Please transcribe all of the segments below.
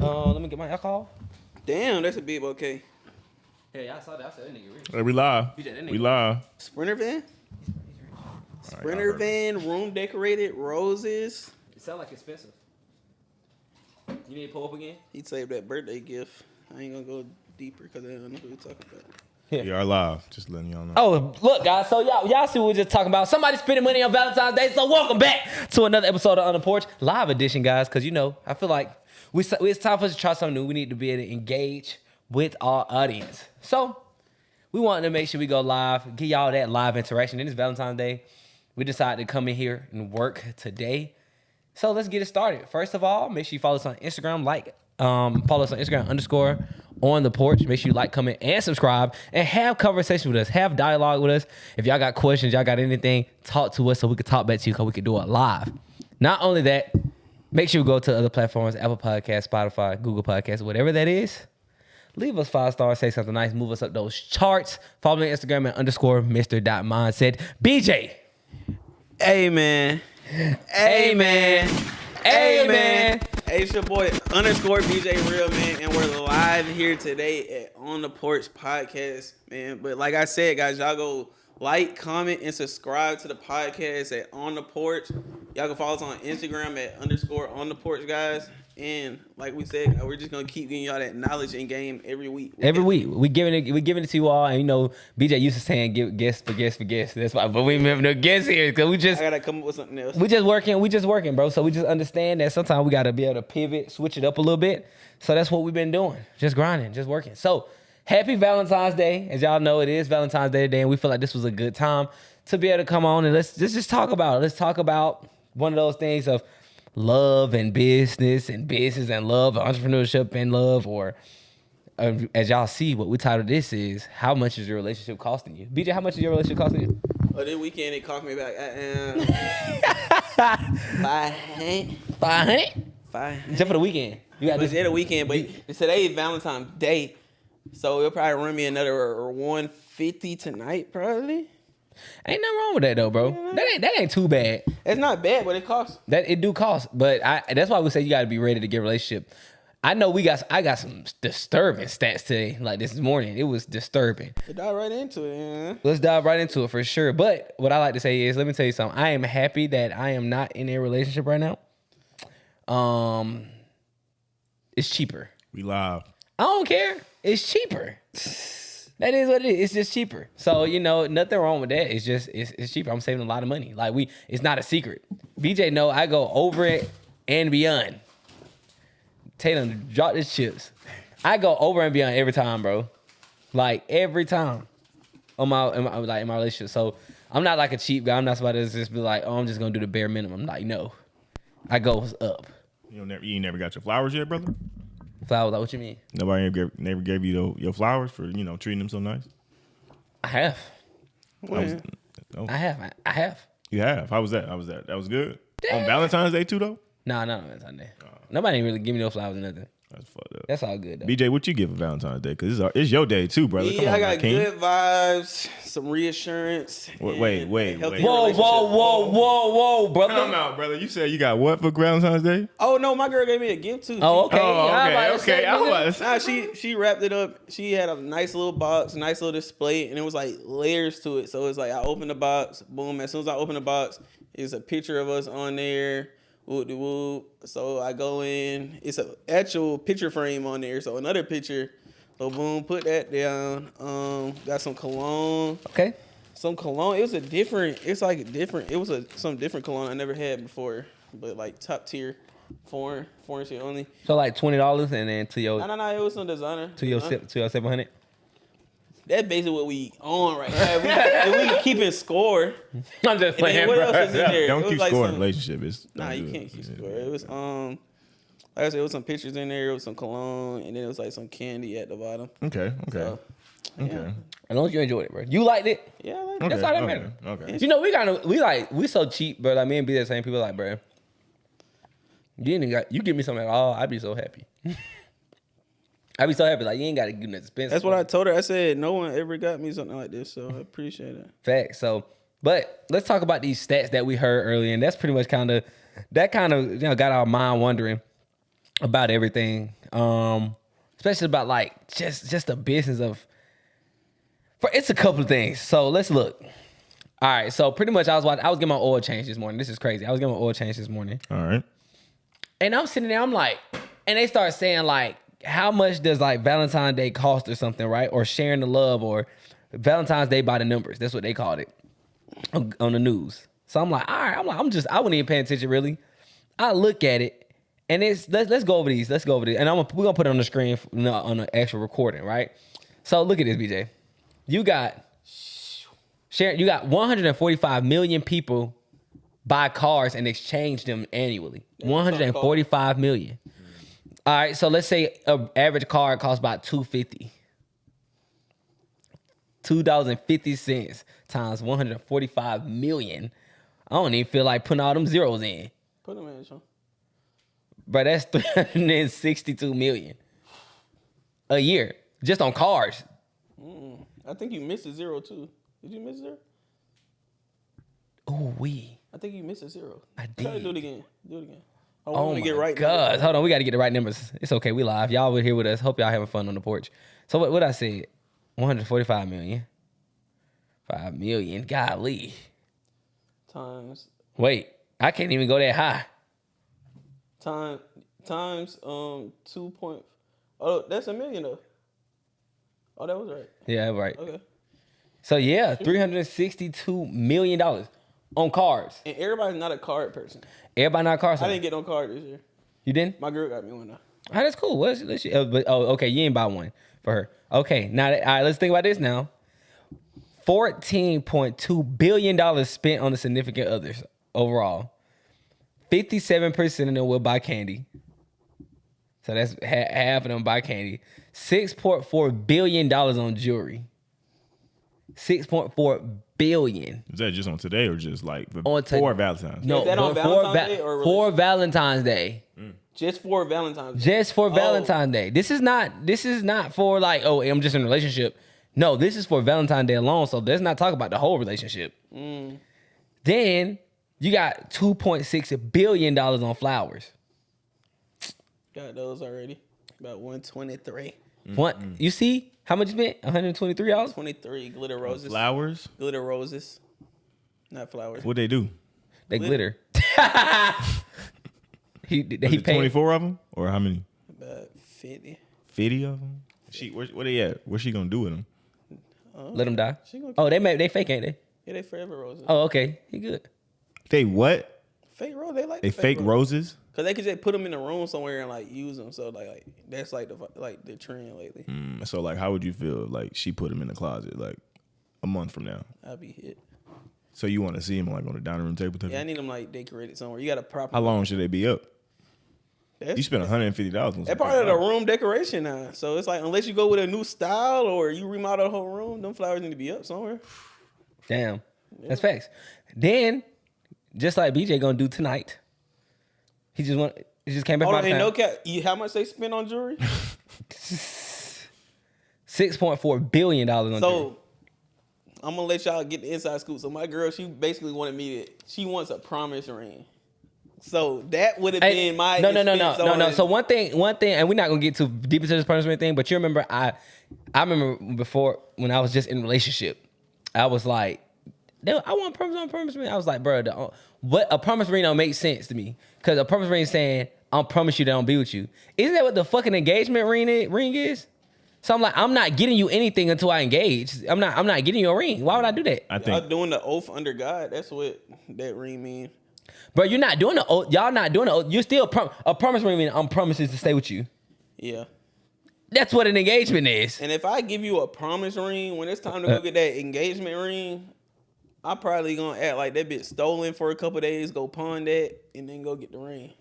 Let me get my alcohol. Damn, that's a big bouquet. Yeah, y'all saw that. I said that nigga rich. Hey, we live. We live. Sprinter van? Sprinter van, room decorated, roses. It sound like expensive. You need to pull up again? He'd save that birthday gift. I ain't gonna go deeper because I don't know who we're talking about. We are live. Just letting y'all know. Oh, look, guys. So y'all see what we're just talking about. Somebody spending money on Valentine's Day. So welcome back to another episode of On the Porch live edition, guys. Because I feel like it's time for us to try something new. We need to be able to engage with our audience. So we wanted to make sure we go live, give y'all that live interaction. Then it's Valentine's Day. We decided to come in here and work today. So let's get it started. First of all, make sure you follow us on Instagram. Follow us on Instagram _on the porch. Make sure you like, comment, and subscribe, and have conversation with us. Have dialogue with us. If y'all got questions, y'all got anything, talk to us so we can talk back to you because we can do it live. Not only that, make sure you go to other platforms, Apple Podcasts, Spotify, Google Podcasts, whatever that is. Leave us 5 stars, say something nice, move us up those charts. Follow me on Instagram at _Mr.Mindset. BJ. Amen. Amen. Amen. Hey, it's your boy _BJ Real, man, and we're live here today at On the Porch Podcast, man. But like I said, guys, y'all go like, comment, and subscribe to the podcast at On the Porch. Y'all can follow us on Instagram at _On the Porch, guys. And like we said, we're just gonna keep giving y'all that knowledge and game every week. Every week, we giving it to you all. And BJ used to saying give guests for guests. That's why, but we have no guests here because I gotta come up with something else. We just working, bro. So we just understand that sometimes we gotta be able to pivot, switch it up a little bit. So that's what we've been doing, just grinding, just working. So happy Valentine's Day, as y'all know, it is Valentine's Day today, and we feel like this was a good time to be able to come on and let's just talk about it. Let's talk about one of those things of love and business and love, entrepreneurship and love, or as y'all see, what we titled this is, how much is your relationship costing you? BJ, how much is your relationship costing you? Oh, this weekend it cost me back $500. Except for the weekend. You got this. It's the weekend, but today is Valentine's Day, so it'll probably run me another $150 tonight, probably. Ain't nothing wrong with that though, bro. Yeah. That ain't too bad. It's not bad, but it costs. It do cost, but that's why we say you got to be ready to get a relationship. I know I got some disturbing stats today. Like this morning, it was disturbing. Let's dive right into it, man. Let's dive right into it for sure. But what I like to say is, let me tell you something. I am happy that I am not in a relationship right now. It's cheaper. We live. I don't care. It's cheaper. That is what it is. It's just cheaper. So, nothing wrong with that. It's just, it's cheaper. I'm saving a lot of money. Like it's not a secret. BJ know I go over it and beyond. Tatum, drop his chips. I go over and beyond every time, bro. Like every time in my relationship. So I'm not like a cheap guy. I'm not somebody that's just be like, oh, I'm just gonna do the bare minimum. Like, no. I go up. You ain't never got your flowers yet, brother? Flowers? Like, what you mean? Nobody never gave you your flowers for treating them so nice. I have. I have. You have. How was that? That was good. Damn. On Valentine's Day too, though. Nah, not on Valentine's Day. Nobody ain't really give me no flowers or nothing. That's fucked up. That's all good though. BJ, what you give for Valentine's Day? Because it's your day too, brother. Yeah, Come on, I got King. good vibes, some reassurance. Wait. Whoa, brother. Come out, brother. You said you got what for Valentine's Day? Oh no, my girl gave me a gift too. Oh, okay. Nah, she wrapped it up. She had a nice little box, nice little display, and it was like layers to it. So it's like I opened the box, boom. As soon as I open the box, it's a picture of us on there. Whoop. So I go in. It's an actual picture frame on there. So another picture. So boom, put that down. Got some cologne. Okay. Some cologne. It was a different. It's like different. It was some different cologne I never had before, but like top tier, foreign shit only. So like $20 and then to your. No. It was some designer. To your $700. That's basically what we on right now. If we keeping score. I'm just playing. What else is in there? Don't keep score in a relationship. You can't keep score. It was like I said, it was some pictures in there. It was some cologne, and then it was like some candy at the bottom. Okay. So, yeah. As long as you enjoyed it, bro. You liked it? Yeah, I liked it. That's all that matters. Okay. We so cheap, bro. Like me and be the same people. Like, bro, you give me something at all, I'd be so happy. I'd be so happy. Like, you ain't got to give nothing expensive. That's what I told her. I said, no one ever got me something like this, so I appreciate it. Facts. So, but let's talk about these stats that we heard earlier, and that's pretty much got our mind wondering. about everything. Especially about like just the business of. It's a couple of things. So let's look. All right. So pretty much I was getting my oil change this morning. This is crazy. I was getting my oil change this morning. All right. And I'm sitting there. I'm like, and they start saying like, how much does like Valentine's Day cost or something, right? Or sharing the love or Valentine's Day by the numbers. That's what they called it on the news. So I'm like, all right. I wasn't even paying attention really. I look at it and let's go over these. Let's go over these. And we're gonna put it on the screen on the actual recording, right? So look at this, BJ. You got 145 million people buy cars and exchange them annually. 145 million. All right, so let's say an average car costs about $2.50. $2.50 times 145 million. I don't even feel like putting all them zeros in. Put them in, Sean. Bro, that's 362 million a year just on cars. I think you missed a zero too. Did you miss a zero? Ooh, wee. I think you missed a zero. I Try to did. do it again. Do it again. I Oh want my to get right. God. Hold on, we got to get the right numbers. It's okay, we live. Y'all were here with us. Hope y'all having fun on the porch. So what I said? 145 million. 5 million. Golly. Times Wait, I can't even go that high. times 2 point. Oh, that's a million though. Oh, that was right. Yeah, right. Okay. So yeah, $362 million on cars. And everybody's not a card person. Everybody not car I sign. didn't get no card this year. You didn't? My girl got me one though. Oh, that's cool. Okay, you ain't buy one for her. Okay, now all right, let's think about this now. $14.2 billion spent on the significant others overall. 57% of them will buy candy. So that's half of them buy candy. $6.4 billion on jewelry. $6.4 billion. Is that just on today or just like On before Valentine's? No, Is that on Valentine's Day or for Valentine's Day. Just for Valentine's Day. Just for Valentine's Day. This is not for like, oh, I'm just in a relationship. No, this is for Valentine's Day alone. So let's not talk about the whole relationship. Then you got $2.6 billion on flowers. Got those already. About 123. What you see? How much you spent? $123? 23 glitter roses. Flowers? Glitter roses. Not flowers. What'd they do? They glitter. he Was he it paid 24 of them? Or how many? About 50. 50 of them? Where they at? What's she gonna do with them? Let them die. She gonna Oh, they fake, ain't they? Yeah, they forever roses. Oh, okay. He good. They what? Fake rose. They like They the fake roses? Cause they could just put them in a room somewhere and like use them. So like that's like the trend lately. So like, how would you feel like she put them in the closet like a month from now? I'll be hit. So you want to see them like on the dining room table? Yeah, I need them like decorated somewhere. You got to proper. How long should they be up? That's, You spent $150 on That's some part of the flowers. room decoration now. So it's like unless you go with a new style or you remodel the whole room, them flowers need to be up somewhere. Damn. That's facts. Then, just like BJ gonna do tonight, he just came back Oh, by the and time. no cap. How much they spend on jewelry? $6.4 billion on jewelry. So I'm gonna let y'all get the inside scoop. So my girl, she basically wanted me to. She wants a promise ring. So that would have been my no. expense So on- one thing, and we're not gonna get too deep into this punishment thing, but you remember, I remember before when I was just in a relationship, I was like, I want a promise ring. I was like, bro, what a promise ring don't make sense to me because a promise ring saying I promise you that I'll be with you. Isn't that what the fucking engagement ring is? So I'm like, I'm not getting you anything until I engage. I'm not getting you a ring. Why would I do that? I Y'all think doing the oath under God. That's what that ring means. Bro, you're not doing the oath. Y'all not doing the oath. You're still a promise ring. I'm promises to stay with you. Yeah. That's what an engagement is. And if I give you a promise ring, when it's time to go get that engagement ring, I'm probably gonna act like that bitch stolen for a couple days, go pawn that, and then go get the ring.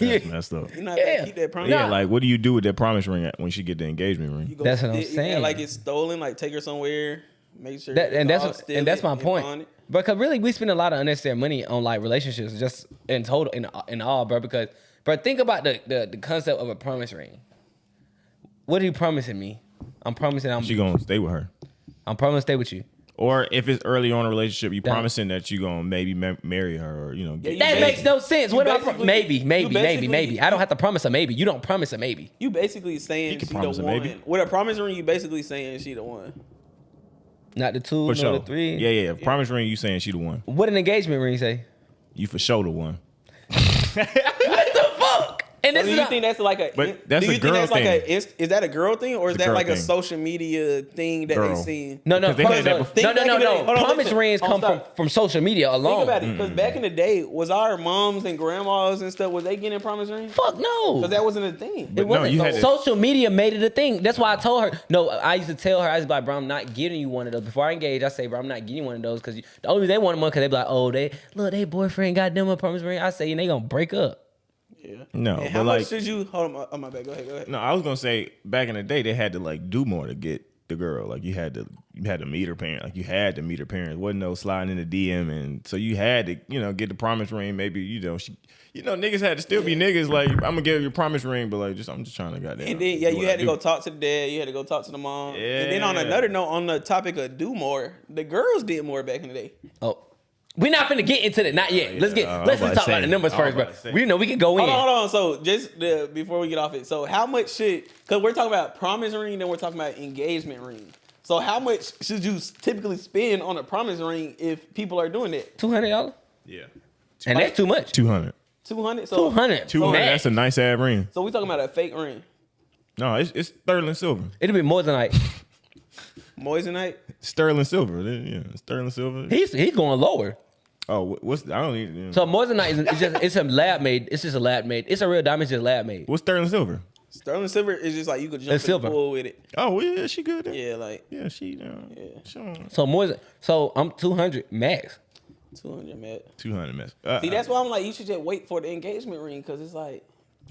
that's messed up. You're not gonna keep that promise. Yeah, like what do you do with that promise ring when she get the engagement ring? You go That's what I'm you act saying. like it's stolen, like take her somewhere, make sure. And it's all that's still my and point. pawn it. Because really, we spend a lot of unnecessary money on like relationships, just in total, in all, bro. Because, bro, think about the concept of a promise ring. What are you promising me? I'm promising She gonna stay with her. I'm promising to stay with you. Or if it's early on in a relationship, you Damn. promising that you gonna maybe marry her, or you That makes no sense. What do I basically- maybe. I don't have to promise a maybe. You don't promise a maybe. You basically saying can she the promise a one. maybe. With a promise ring, you basically saying she the one. Not the two, for nor sure. the three. Yeah. Promise ring, you saying she the one. What an engagement ring say? You for sure the one. What the fuck? And So this do is you not, think that's like a? But that's do you a girl think that's like thing. is that a girl thing or is It's a that girl like a thing. social media thing that Girl. they seen? no. Because they had that Promise, before. no. Think back in the day. Hold on, Promise listen. rings Oh, come stop. from social media Think alone. about it, because back in the day, was our moms and grandmas and stuff was they getting promise rings? Fuck no. Because that wasn't a thing. But It wasn't. you had to- Social media made it a thing. That's why I told her. No, I used to tell her, I was like, bro, I'm not getting you one of those. Before I engage, I say, bro, I'm not getting you one of those because the only reason they want one because they be like, oh, they boyfriend got them a promise ring. I say, and they gonna break up. Yeah. No, And how but much like, should you hold on? Oh my bad. Go ahead. no, I was gonna say back in the day they had to like do more to get the girl. Like you had to meet her parents. Like you had to meet her parents. Wasn't no sliding in the DM, and so you had to get the promise ring. Maybe niggas had to still be niggas. Like I'm gonna give you a promise ring, but like I'm just trying to goddamn. And then do what you I had to do. go talk to the dad. You had to go talk to the mom. And then on Yeah. another note, on the topic of do more, the girls did more back in the day. Oh. We're not finna get into that. Not yet. Let's I was let's about to talk about say. the numbers I was first, bro. about to say. We know we can go in. Hold on. So just before we get off it, so how much because we're talking about promise ring, then we're talking about engagement ring. So how much should you typically spend on a promise ring if people are doing that? $200? Yeah, And that's too much. 200. 200. So 200. 200. Max. That's a nice ass ring. So we talking about a fake ring, No, it's sterling silver. It'll be more than like moissanite. Sterling silver. Yeah, sterling silver. he's going lower. Oh, what's I don't need. So more than that, it's a lab made. It's just a lab made. It's a real diamond, it's just lab made. What's sterling silver? Sterling silver is just like you could jump It's in the silver. pool with it. Oh, well, yeah, she good. Then. Yeah, like Yeah, she. Sure. So I'm 200 max. 200, man. 200 mess. See, that's why I'm like, you should just wait for the engagement ring because it's like.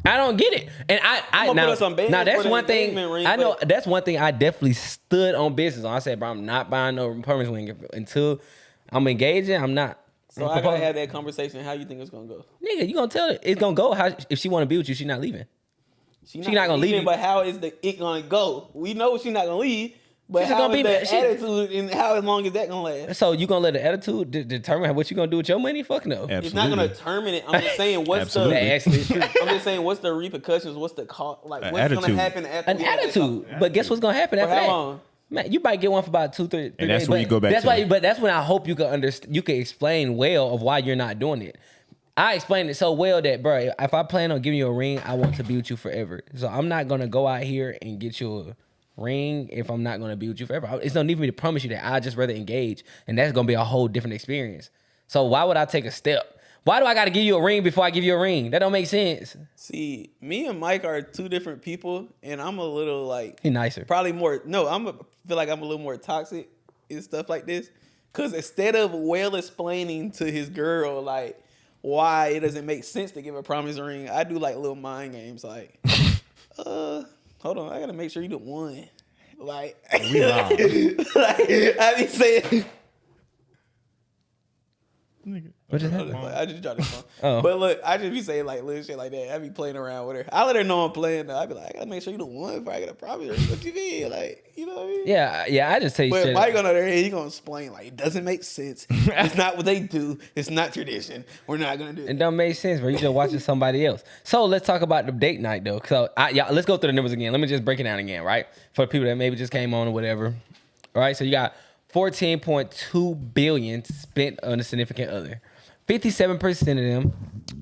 I don't get it, and I gonna now, put us on bands now for that's the one thing. engagement ring, I know but- that's one thing I definitely stood on business on. I said, bro, I'm not buying no promise ring until I'm engaging. I'm not. So I gotta have that conversation. How you think it's gonna go? Nigga, you gonna tell it. It's gonna go how if she want to be with you, she not leaving. She not gonna leave you. But how is it gonna go? We know she's not gonna leave. But She's how gonna is be that back. She- attitude and how long is that gonna last? So you gonna let the attitude determine what you gonna do with your money? Fuck no. Absolutely. It's not gonna determine it. I'm just saying what's the. Absolutely. That actually is true. I'm just saying what's the repercussions. What's the cost? Like An what's gonna attitude. happen after An we have that attitude. talk? But guess what's gonna happen For after how that? long? Man, you might get one for about 2-3 days. And that's when you go back That's to why. it. But that's when I hope you can understand. You can explain well of why you're not doing it. I explained it so well that, bro, if I plan on giving you a ring, I want to be with you forever. So I'm not gonna go out here and get you a ring if I'm not gonna be with you forever. It's no need for me to promise you that. I just rather engage, and that's gonna be a whole different experience. So why would I take a step? Why do I gotta give you a ring before I give you a ring? That don't make sense. See, me and Mike are two different people, and I'm a little like He nicer. probably more. No, feel like I'm a little more toxic and stuff like this. Cause instead of well explaining to his girl like why it doesn't make sense to give a promise ring, I do like little mind games like, hold on, I gotta make sure you the one. Like, We live. like I be saying. What just happened? I just dropped the phone. Oh. But look, I just be saying like little shit like that. I be playing around with her. I let her know I'm playing though. I be like, I gotta make sure you the one before I get a promise ring. What you mean? Like, you know what I mean? Yeah. I just tell you But straight Mike up. on the other hand, he gonna explain like it doesn't make sense. It's not what they do. It's not tradition. We're not gonna do It it. don't make sense, bro. You just watching somebody else. So let's talk about the date night though. So let's go through the numbers again. Let me just break it down again, right? For people that maybe just came on or whatever. All right. So you got 14.2 billion spent on a significant other. 57% of them.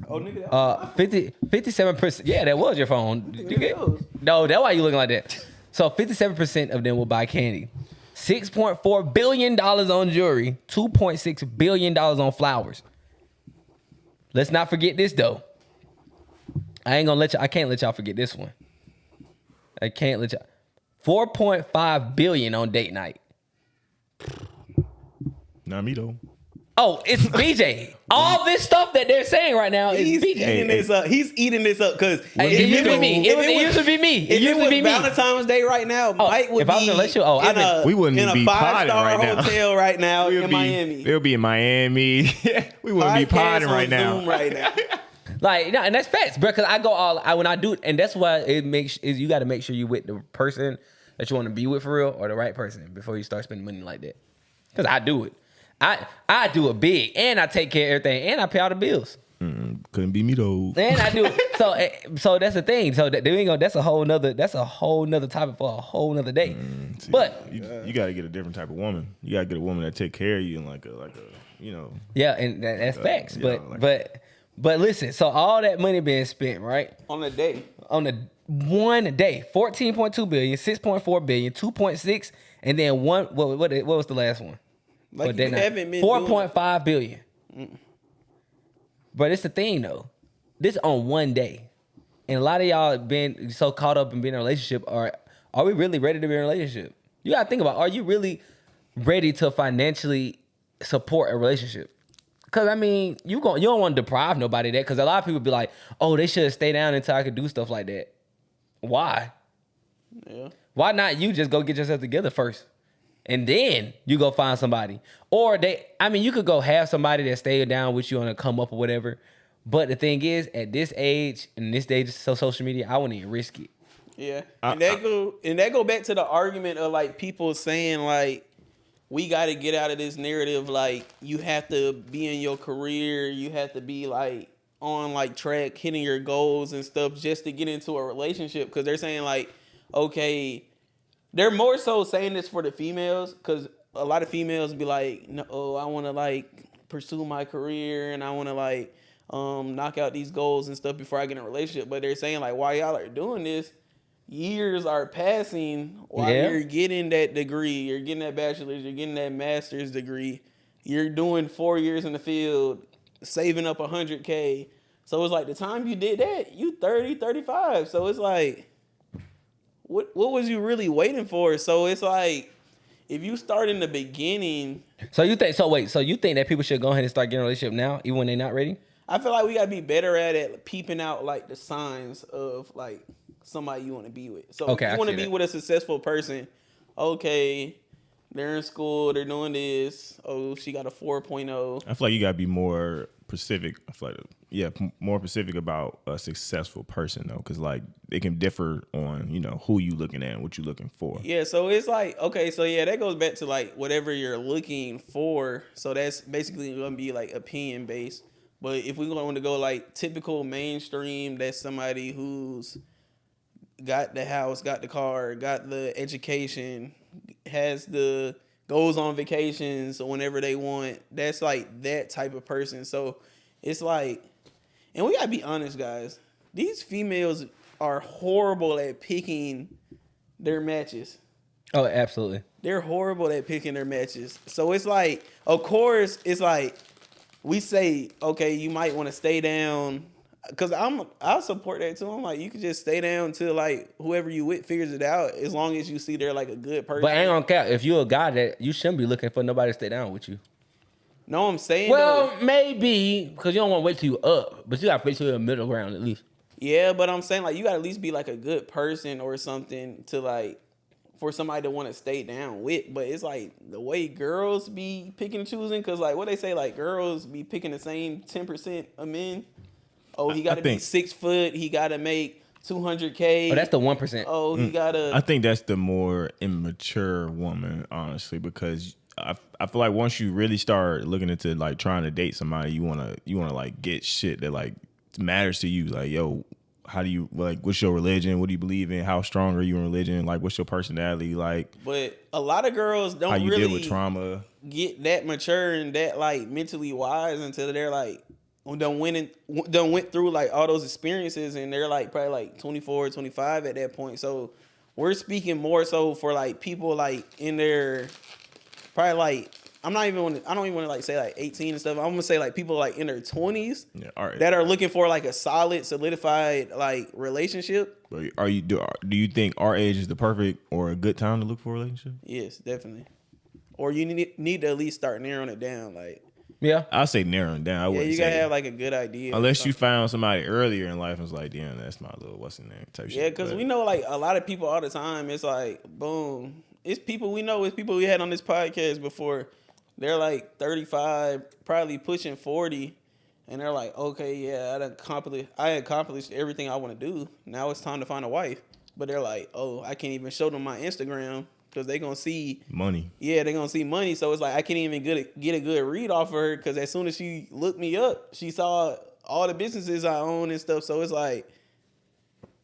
Oh nigga, that 57%. Yeah, that was your phone. You get- No, that's why you looking like that. So 57% of them will buy candy. $6.4 billion on jewelry. $2.6 billion on flowers. Let's not forget this though. I can't let y'all forget this one. I can't let y'all. 4.5 billion on date night. Not me though. Oh, it's BJ. All this stuff that they're saying right now is he's BJ. eating this up. He's eating this up because It used to be me. It used to be me. It If it used to was be me. Valentine's Day right now, Mike would if I was be in a relationship- oh, in a, We wouldn't in a be potting 5-star right now. hotel right now We'll in Miami. We'll be in Miami. We wouldn't be Podcast potting on right now. Zoom right now. Like, no, and that's facts, bro. Because I go when I do, and that's why you got to make sure you with the person that you want to be with for real or the right person before you start spending money like that. Because I do it. I do it big, and I take care of everything, and I pay all the bills. Couldn't be me though. And I do it. So that's the thing. So that's a whole nother topic for a whole nother day. See, but you got to get a different type of woman. You got to get a woman that take care of you and like a yeah, and that's facts. yeah, But listen. So all that money being spent, right? On a day. On the one day, 14.2 billion, 6.4 billion, 2.6, and then what was the last one? Like you haven't been 4.5 billion. But it's the thing though. This on one day. And a lot of y'all been so caught up in being in a relationship. Are we really ready to be in a relationship? You gotta think about, are you really ready to financially support a relationship? Cause I mean, you don't want to deprive nobody of that. Cause a lot of people be like, oh, they should stay down until I could do stuff like that. Why? Yeah. Why not you just go get yourself together first? And then you go find somebody. Or you could go have somebody that stay down with you on a come up or whatever. But the thing is, at this age, in this stage of social media, I wouldn't even risk it. Yeah. And that go back to the argument of like people saying like, we got to get out of this narrative. Like you have to be in your career. You have to be like on like track, hitting your goals and stuff just to get into a relationship. Cause they're saying like, okay, they're more so saying this for the females, because a lot of females be like, no, I want to like pursue my career and I want to like knock out these goals and stuff before I get in a relationship. But they're saying like, while y'all are doing this, years are passing while you're getting that degree, you're getting that bachelor's, you're getting that master's degree, you're doing 4 years in the field, saving up $100K. So it's like the time you did that, you 30, 35. So it's like, what was you really waiting for? So it's like, if you start in the beginning. So you think that people should go ahead and start getting a relationship now, even when they're not ready? I feel like we gotta be better at it, peeping out like the signs of like somebody you want to be with. So if you want to be with a successful person, okay, they're in school, they're doing this. Oh, she got a 4.0. I feel like you gotta be more specific. I feel like, more specific about a successful person though, because like it can differ on who you looking at and what you looking for. Yeah, so it's like, okay, so yeah, that goes back to like whatever you're looking for. So that's basically gonna be like opinion based. But if we want to go like typical mainstream, that's somebody who's got the house, got the car, got the education, goes on vacations whenever they want. That's like that type of person. So it's like, and we gotta be honest, guys. These females are horrible at picking their matches. Oh, absolutely. They're horrible at picking their matches. So it's like, of course, it's like we say, okay, you might want to stay down. Cause I'll support that too. I'm like, you can just stay down till like whoever you with figures it out, as long as you see they're like a good person. But I ain't gonna cap. If you're a guy that you shouldn't be looking for nobody to stay down with you. No, I'm saying. Well, maybe because you don't want to wait till you up, but you gotta wait till you're in the middle ground at least. Yeah, but I'm saying like you gotta at least be like a good person or something to like for somebody to want to stay down with. But it's like the way girls be picking and choosing, cause like what they say, like girls be picking the same 10% of men. Oh, he got to be 6 foot. He got to make $200K. Oh, that's the 1%. Oh, he got to. I think that's the more immature woman, honestly, because I feel like once you really start looking into like trying to date somebody, you wanna like get shit that like matters to you. Like, yo, how do you like? What's your religion? What do you believe in? How strong are you in religion? Like, what's your personality like? But a lot of girls don't how you really deal with trauma. Get that mature and that like mentally wise until they're like. Done went through like all those experiences and they're like probably like 24, 25 at that point. So we're speaking more so for like people like in their probably like I don't even want to like say like 18 and stuff. I'm gonna say like people like in their 20s that are looking for like a solid, solidified like relationship. But do you think our age is the perfect or a good time to look for a relationship? Yes, definitely. Or you need to at least start narrowing it down, like. Yeah, I'll say narrowing down. You gotta have like a good idea. Unless you found somebody earlier in life and was like, damn, that's my little what's in there type shit. Yeah, because we know like a lot of people all the time. It's like boom, it's people we know. It's people we had on this podcast before. They're like 35, probably pushing 40, and they're like, okay, yeah, I accomplished everything I want to do. Now it's time to find a wife. But they're like, oh, I can't even show them my Instagram because they gonna see money. Yeah, they gonna see money. So it's like I can't even get a good read off of her because as soon as she looked me up, she saw all the businesses I own and stuff. So it's like,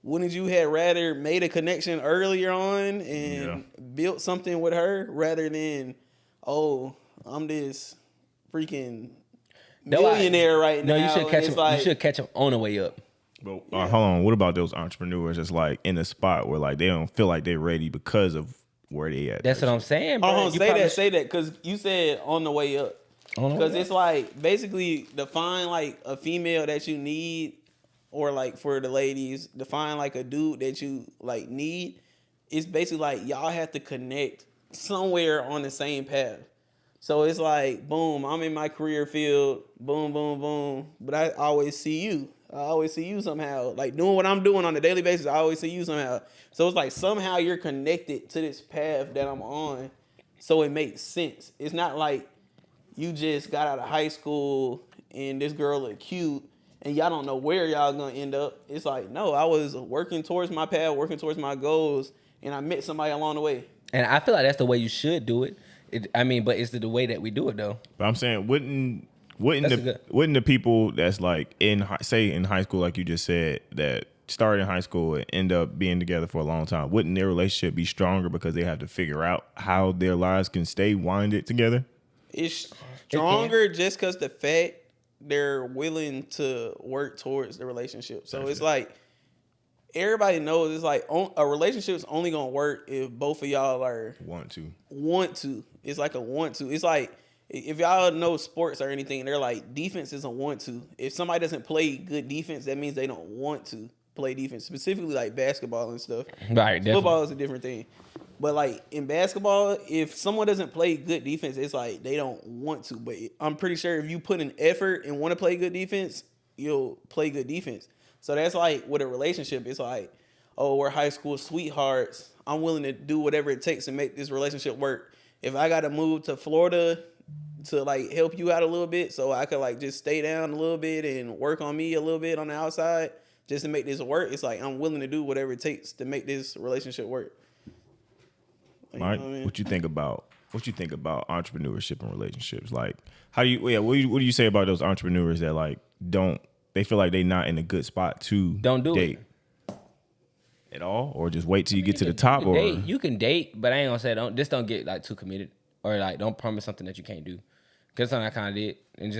wouldn't you have rather made a connection earlier on and built something with her rather than, oh, I'm this freaking millionaire right now? No, you should catch him. Like, you should catch him on the way up. But hold on, what about those entrepreneurs that's like in a spot where like they don't feel like they're ready because of where they at? That's what I'm saying, bro. Hold on, say that, because you said on the way up. Because it's like basically define like a female that you need, or like for the ladies, define like a dude that you like need. It's basically like y'all have to connect somewhere on the same path. So it's like, boom, I'm in my career field, boom, boom, boom. But I always see you. I always see you somehow. Like doing what I'm doing on a daily basis, I always see you somehow. So it's like somehow you're connected to this path that I'm on. So it makes sense. It's not like you just got out of high school and this girl look cute and y'all don't know where y'all gonna end up. It's like, no, I was working towards my path, working towards my goals, and I met somebody along the way. And I feel like that's the way you should do it. But it's the way that we do it though. But I'm saying, wouldn't the people that's like in high school, like you just said, that started in high school and end up being together for a long time, wouldn't their relationship be stronger because they have to figure out how their lives can stay winded together? It's stronger just because the fact they're willing to work towards the relationship. So it's like everybody knows it's like a relationship is only gonna work if both of y'all are want to. It's like a want to. It's like if y'all know sports or anything, they're like defense is a want to. If somebody doesn't play good defense, that means they don't want to play defense. Specifically like basketball and stuff. Right. Definitely. Football is a different thing. But like in basketball, if someone doesn't play good defense, it's like they don't want to. But I'm pretty sure if you put in effort and want to play good defense, you'll play good defense. So that's like with a relationship. It's like, oh, we're high school sweethearts. I'm willing to do whatever it takes to make this relationship work. If I got to move to Florida to like help you out a little bit so I could like just stay down a little bit and work on me a little bit on the outside just to make this work, it's like I'm willing to do whatever it takes to make this relationship work. Mike, what you think about entrepreneurship and relationships? Like, what do you say about those entrepreneurs that like they feel like they not in a good spot to date at all, or just wait till you get to the top? Or you can date, but I ain't gonna say don't get like too committed, or like don't promise something that you can't do. Cause something I kind of did, and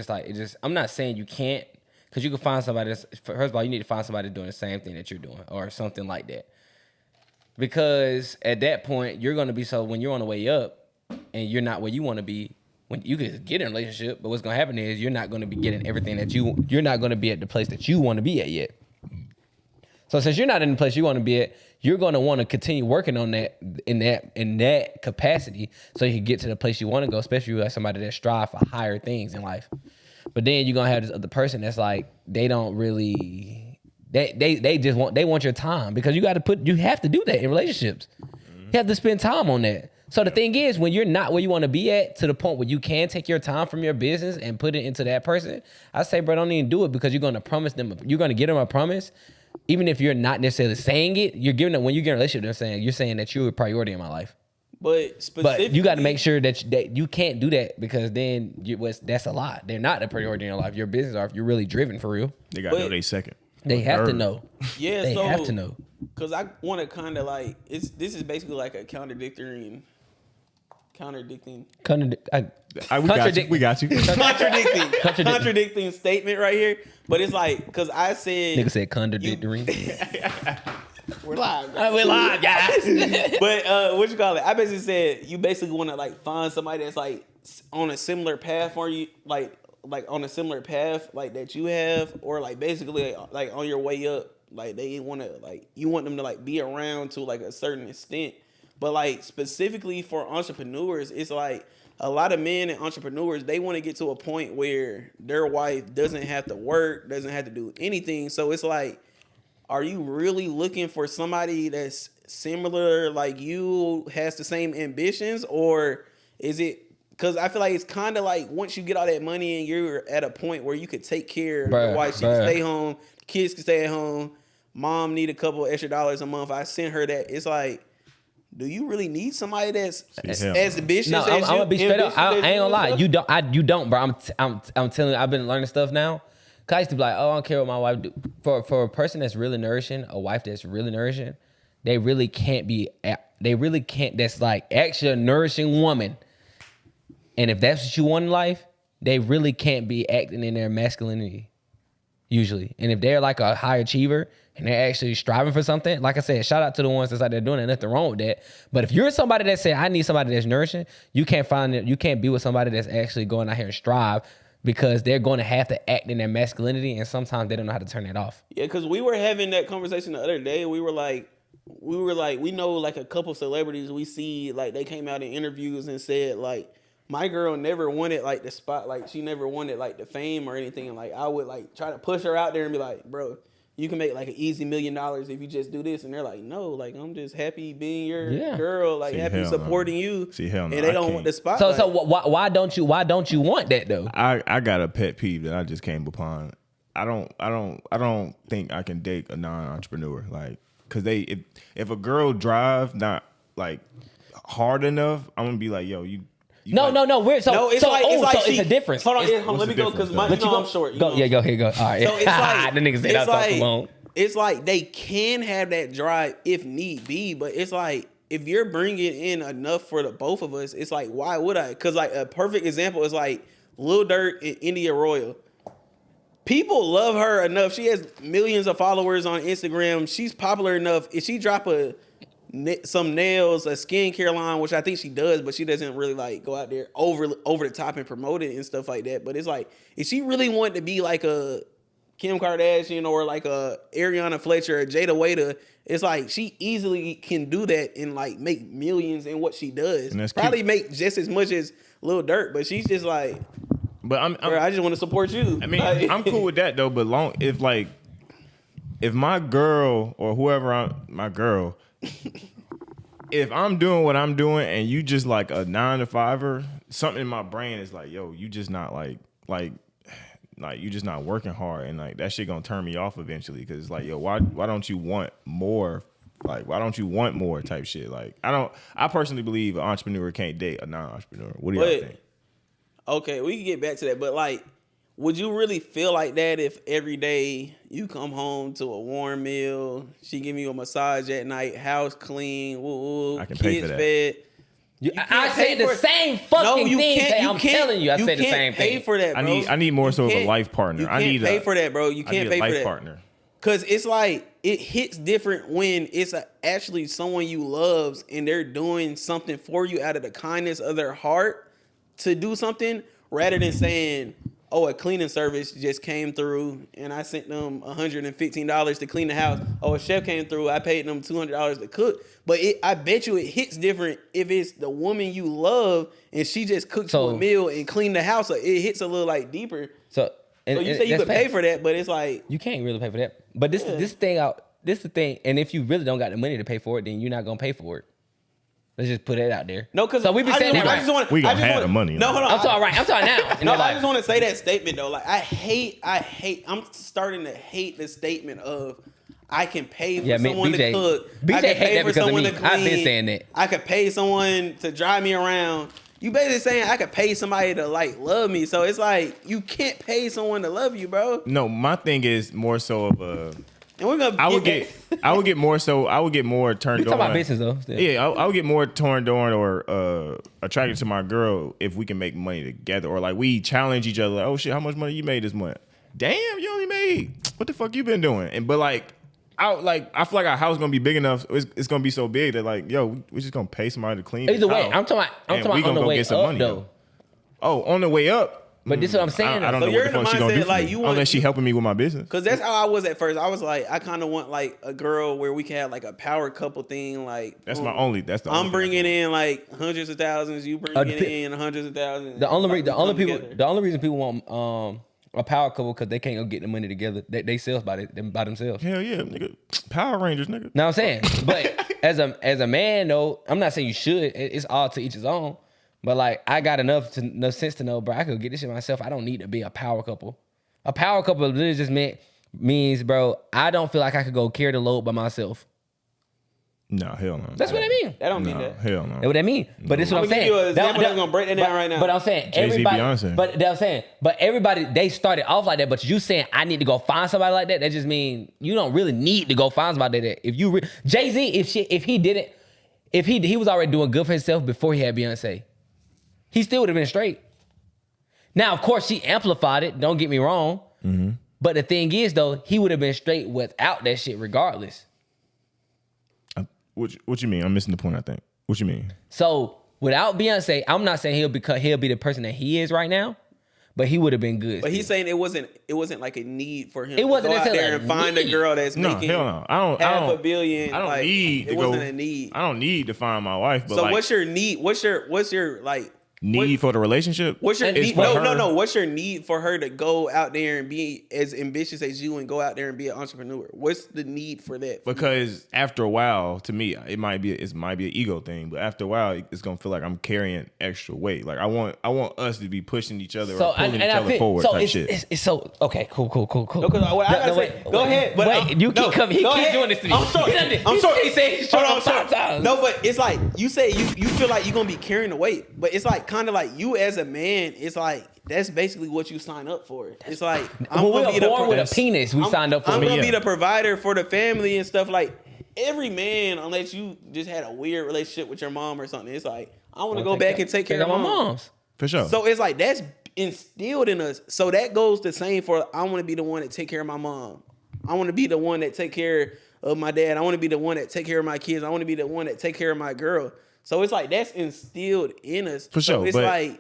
I'm not saying you can't, cause you can find somebody that's, first of all, you need to find somebody doing the same thing that you're doing or something like that. Because at that point, you're going to be, so when you're on the way up and you're not where you want to be, when you can get in a relationship, but what's going to happen is you're not going to be getting everything that you're not going to be at the place that you want to be at yet. So since you're not in the place you want to be at, you're going to want to continue working on that in that capacity so you can get to the place you want to go, especially if you're like somebody that strive for higher things in life. But then you're going to have this other person that's like, they don't really... They want your time, because you have to do that in relationships. You have to spend time on that. So the thing is, when you're not where you want to be at, to the point where you can take your time from your business and put it into that person, I say, bro, don't even do it, because you're going to promise them, you're going to give them a promise, even if you're not necessarily saying it. You're giving them, when you get in a relationship, you're saying that you're a priority in my life. But you got to make sure that you can't do that, because then that's a lot. They're not a priority in your life. Your business are, if you're really driven for real. They got to know they second. They have to know. Yeah, they have to know. Because I want to kind of like, this is basically like a contradicting. We got you. Contradicting statement right here. But it's like, because I said, nigga said contradictory. We're live. We're live, guys. But what you call it? I basically said you basically want to like find somebody that's like on a similar path for you, like on a similar path like that you have, or like basically like on your way up, like they want to, like you want them to like be around to like a certain extent. But like specifically for entrepreneurs, it's like a lot of men and entrepreneurs, they want to get to a point where their wife doesn't have to work, doesn't have to do anything. So it's like, are you really looking for somebody that's similar like you, has the same ambitions, or is it, because I feel like it's kind of like once you get all that money and you're at a point where you could take care of your wife, she can stay home, kids can stay at home, mom need a couple extra dollars a month, I send her that. It's like, do you really need somebody that's hell as ambitious No, as I'm you? gonna be straight up. ambitious I as ain't gonna lie. and You stuff? don't. You don't, bro. I'm telling you. I've been learning stuff now. Cause I used to be like, oh, I don't care what my wife do. For a person that's really nourishing, a wife that's really nourishing, they really can't be. They really can't. That's like actually a nourishing woman. And if that's what you want in life, they really can't be acting in their masculinity. Usually, and if they're like a high achiever and they're actually striving for something, like I said, shout out to the ones that's out there doing it. Nothing wrong with that. But if you're somebody that said, I need somebody that's nourishing, you can't find it. You can't be with somebody that's actually going out here and strive, because they're going to have to act in their masculinity, and sometimes they don't know how to turn that off. Yeah, because we were having that conversation the other day. We were like, we know like a couple celebrities we see, like they came out in interviews and said like, my girl never wanted like the spotlight. She never wanted like the fame or anything. And like I would like try to push her out there and be like, bro, you can make like an easy $1 million if you just do this. And they're like, no, like I'm just happy being your girl, like See, happy hell no. supporting you. See, hell no, and they I don't can't. want the spotlight. So why don't you want that though? I got a pet peeve that I just came upon. I don't think I can date a non-entrepreneur, like, cause if a girl drive not like hard enough, I'm gonna be like, yo, you No. We're so it's so, like, oh, it's like so it's a difference. Hold on, It's- let me go because difference, I'm short. You Go, know yeah, I'm go ahead, go. All right. So it's like the niggas said I it's talk like, too long. it's like they can have that drive if need be, but it's like if you're bringing in enough for the both of us, it's like why would I? Because like a perfect example is like Lil Durk and India Royal. People love her enough. She has millions of followers on Instagram. She's popular enough. If she drop some nails, a skincare line, which I think she does, but she doesn't really like go out there over the top and promote it and stuff like that. But it's like if she really wanted to be like a Kim Kardashian or like a Ariana Fletcher or Jada Waiter, it's like she easily can do that and like make millions in what she does. And that's probably cute. make just as much as Lil Durk, but she's just like, But bro, I just want to support you. I mean, Like, I'm cool with that though. But if my girl or whoever my girl, if I'm doing what I'm doing and you just like a 9 to 5er, something in my brain is like, yo, you just not like you just not working hard, and like that shit gonna turn me off eventually. Cause it's like, yo, why don't you want more? Like, why don't you want more type shit? Like, I personally believe an entrepreneur can't date a non-entrepreneur. What do y'all think? Okay, we can get back to that, but like, would you really feel like that if every day you come home to a warm meal, she give you a massage at night, house clean, woo, I can pay kids for that. fed? I said the same fucking thing. Hey, I'm telling you, I said the same pay thing. for that, bro. I need more so of a can't- life partner. You I can't need pay for that, bro. You I need can't a pay for life that. partner. Cause it's like it hits different when it's actually someone you loves and they're doing something for you out of the kindness of their heart to do something, rather than saying, oh, a cleaning service just came through and I sent them $115 to clean the house. Oh, a chef came through, I paid them $200 to cook. But I bet you it hits different if it's the woman you love and she just cooks you a meal and clean the house. It hits a little like deeper. So you say you could pay for that, but it's like you can't really pay for that. But this the thing. And if you really don't got the money to pay for it, then you're not gonna pay for it. Let's just put that out there. No, because so we be saying that right. We gonna have the money. No, hold on. I'm talking right. I'm talking now. No, I just want to say that statement though. Like I hate. I'm starting to hate the statement of I can pay for someone to cook. BJ I can hate that because of me. I've been saying that. I could pay someone to drive me around. You basically saying I could pay somebody to like love me. So it's like you can't pay someone to love you, bro. No, my thing is more so of a. And we're gonna. I would get more turned on. We talk about business though. Still. Yeah, I would get more turned on or attracted to my girl if we can make money together, or like we challenge each other. Like, oh shit, how much money you made this month? Damn, you only made. What the fuck you been doing? But I feel like our house gonna be big enough. It's gonna be so big that like, yo, we just gonna pay somebody to clean. Either way, house, I'm talking on the way up though. Oh, on the way up. But this is what I'm saying. I don't So know you're what the in fuck the she gonna do mindset, for like, me. you want- Unless she helping me with my business. Cause that's how I was at first. I was like, I kind of want like a girl where we can have like a power couple thing. Like That's the I'm only bringing in like hundreds of thousands. You bringing in hundreds of thousands. The only reason people want a power couple because they can't go get the money together. They sell by themselves. Hell yeah, nigga. Power Rangers, nigga. Know what I'm saying? But as a man though, I'm not saying you should. It's all to each his own. But like I got enough sense to know, bro, I could get this shit myself. I don't need to be a power couple. A power couple literally just means, bro, I don't feel like I could go carry the load by myself. No, hell no. That's what I mean. That don't mean No, that. hell no. That's what I mean. But this is what I'm I'm gonna saying. give you an example that's That- gonna break that down right now. But I'm saying Jay-Z, everybody. Beyonce. But I'm saying, but everybody they started off like that. But you saying I need to go find somebody like that. That just mean you don't really need to go find somebody like that. If you Jay-Z, if he was already doing good for himself before he had Beyonce, he still would have been straight. Now, of course, she amplified it. Don't get me wrong. Mm-hmm. But the thing is, though, he would have been straight without that shit, regardless. What you mean? I'm missing the point, I think. What you mean? So without Beyonce, I'm not saying he'll be the person that he is right now, but he would have been good. But he's saying it wasn't like a need for him It wasn't to go out necessarily there a and find a need. girl that's No, making hell no. I don't. $500 million. I don't like, need to it go. wasn't a need. I don't need to find my wife. But So like, what's your need? What's your like need for the relationship? What's your And need? for No. her- What's your need for her to go out there and be as ambitious as you and go out there and be an entrepreneur? What's the need for that? Because after a while, to me, it might be an ego thing. But after a while, it's gonna feel like I'm carrying extra weight. Like I want us to be pushing each other or pulling each other forward. So type it's, shit. it's so okay. Cool. No, 'cause what I gotta say, go ahead. But wait, you keep coming. He go keep ahead. doing this to me. I'm sorry. I'm sorry. He said he's Hold showing on, up sorry. 5 times. No, but it's like you say you feel like you're gonna be carrying the weight, but it's like kind of like you as a man. It's like that's basically what you sign up for. It's like I'm When we gonna be were born with a the penis, we signed up for I'm it. gonna be Yeah. the provider for the family and stuff. Like every man, unless you just had a weird relationship with your mom or something, it's like I want to go back and take care of my my moms. For sure. So it's like that's instilled in us. So that goes the same for I want to be the one that take care of my mom. I want to be the one that take care of my dad. I want to be the one that take care of my kids. I want to be the one that take care of my girl. So it's like that's instilled in us. For so sure, it's but like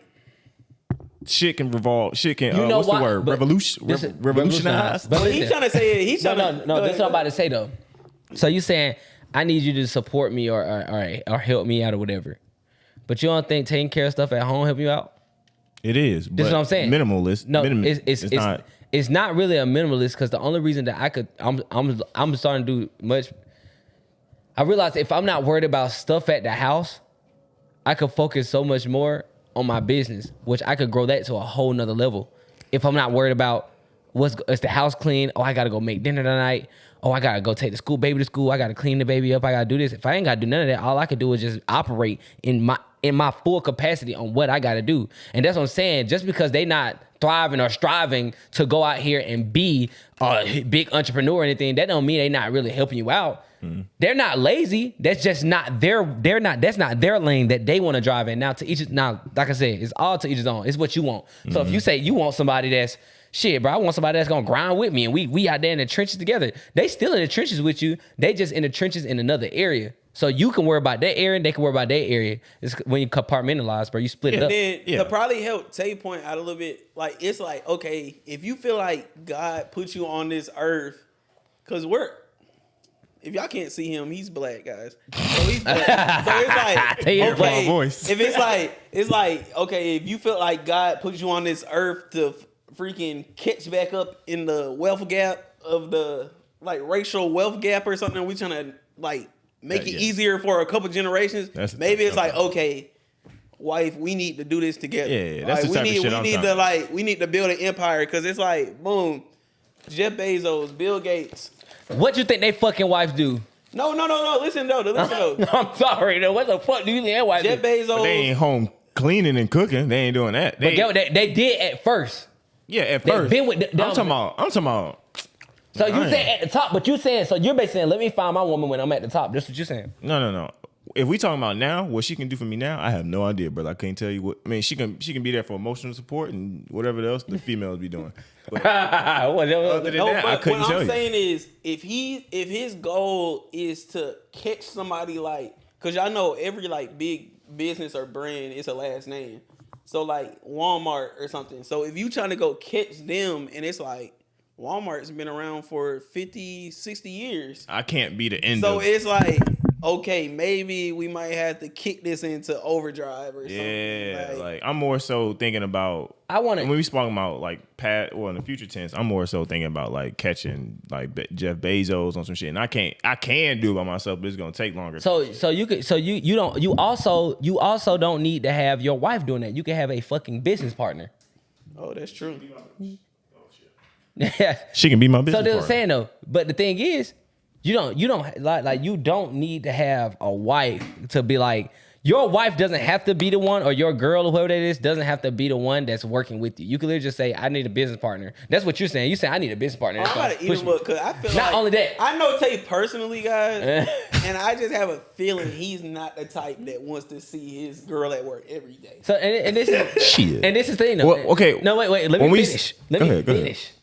shit can revolve. Shit can. You know what's why? the word? But Revolution. this is- Revolutionize. But he's listen. trying to say it. He's trying No. to This is what I'm about to say though. So you saying I need you to support me or help me out or whatever, but you don't think taking care of stuff at home help you out? It is. This is what I'm saying. Minimalist. No, it's not. It's not really a minimalist because the only reason that I'm starting to do much. I realize if I'm not worried about stuff at the house, I could focus so much more on my business, which I could grow that to a whole nother level. If I'm not worried about is the house clean? Oh, I gotta go make dinner tonight. Oh, I gotta go take the baby to school. I gotta clean the baby up. I gotta do this. If I ain't gotta do none of that, all I could do is just operate in my full capacity on what I gotta do. And that's what I'm saying. Just because they not thriving or striving to go out here and be a big entrepreneur or anything, that don't mean they not really helping you out. They're not lazy. That's just not that's not their lane that they want to drive in. Now like I said, it's all to each his own. It's what you want. So if you say you want somebody that's shit, bro, I want somebody that's gonna grind with me and we out there in the trenches together. They still in the trenches with you. They just in the trenches in another area. So you can worry about their area and they can worry about their area. It's when you compartmentalize, bro. You split it up. And then to probably help Tay point out a little bit, like it's like, okay, if you feel like God put you on this earth, because if y'all can't see him, he's black, guys. So he's black. So it's like, Hear okay, my voice. if it's like, okay, if you feel like God put you on this earth to freaking catch back up in the wealth gap of the like racial wealth gap or something, we trying to like make it easier for a couple generations. Maybe it's like, okay, wife, we need to do this together. Yeah, that's like, the type of shit I'm we need talking to like we need to build an empire because it's like boom, Jeff Bezos, Bill Gates. What you think they fucking wives do? No. Listen though. I'm sorry though. What the fuck do you think their wives Jeff do? But Bezos. they ain't home cleaning and cooking. They ain't doing that. But get what they did at first. Yeah, at They first. been with I'm talking about. So you Damn. say at the top, but you're basically saying, let me find my woman when I'm at the top. That's what you're saying. No. If we talking about now, what she can do for me now, I have no idea, brother. I can't tell you what. I mean, she can be there for emotional support and whatever else the females be doing. But other than that, I couldn't what tell I'm you. saying is, if his goal is to catch somebody like, cause y'all know every like big business or brand, it's a last name. So like Walmart or something. So if you trying to go catch them, and it's like Walmart's been around for 50, 60 years. I can't be the end. So of it's like, okay, maybe we might have to kick this into overdrive or something. Yeah, like I'm more so thinking about. when we talking about like in the future tense, I'm more so thinking about like catching like Jeff Bezos on some shit, and I can do it by myself, but it's gonna take longer. You also don't need to have your wife doing that. You can have a fucking business partner. Oh, that's true. She can be my business So they're partner. saying though, but the thing is, You don't like you don't need to have a wife to be like your wife doesn't have to be the one, or your girl or whoever that is doesn't have to be the one that's working with you. You can literally just say, I need a business partner. That's what you're saying. You say I need a business partner. I'm about to eat him up because I feel not only that. I know Tay personally, guys, and I just have a feeling he's not the type that wants to see his girl at work every day. So and this is Shit. and this is the thing though. Well, okay. No, wait. Let me finish. Let me Go ahead. finish.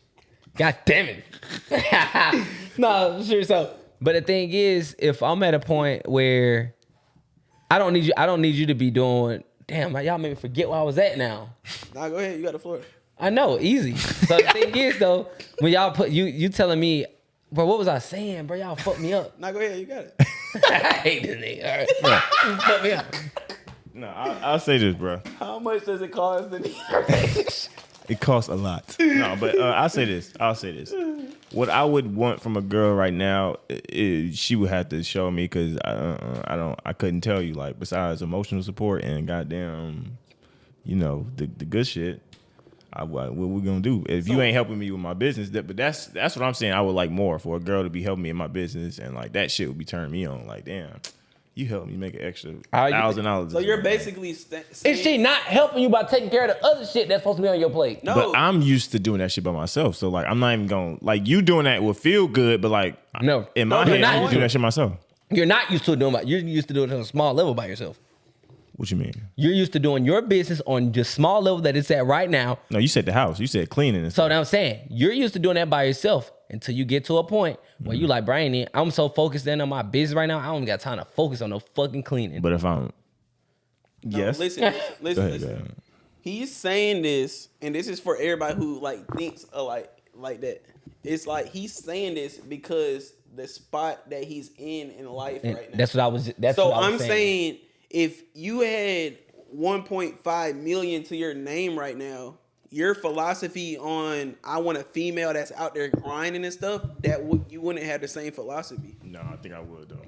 God damn it. No, sure. So, but the thing is, if I'm at a point where I don't need you to be doing. Damn, y'all made me forget where I was at now. Nah, go ahead. You got the floor. I know, easy. So the thing is though, when y'all put you telling me, bro, what was I saying, bro? Y'all fucked me up. Nah, go ahead. You got it. I hate this nigga. All right. You fucked me up. No, I'll say this, bro. How much does it cost to be? It costs a lot. No, but I'll say this. What I would want from a girl right now is she would have to show me, because I couldn't tell you, like, besides emotional support and goddamn, the good shit. What we gonna do if you ain't helping me with my business? But that's what I'm saying. I would like more for a girl to be helping me in my business, and like that shit would be turning me on. Like, damn, you helped me make an extra $1,000. So you're basically saying, Is she not helping you by taking care of the other shit that's supposed to be on your plate? No. But I'm used to doing that shit by myself. So like, I'm not even going like you doing that would feel good, but like, No. in my head, I'm just doing that shit myself. You're not used to doing it. You're used to doing it on a small level by yourself. What you mean? You're used to doing your business on the small level that it's at right now. No, you said the house. You said cleaning and So stuff. now I'm saying you're used to doing that by yourself until you get to a point where you like, Brian, I'm so focused in on my business right now, I don't got time to focus on no fucking cleaning. But if I'm yes, Listen. Go ahead. He's saying this, and this is for everybody who like thinks like that. It's like he's saying this because the spot that he's in life And right now. that's what I was. That's So what I was I'm saying if you had 1.5 million to your name right now, your philosophy on I want a female that's out there grinding and stuff, you wouldn't have the same philosophy. No, I think I would though.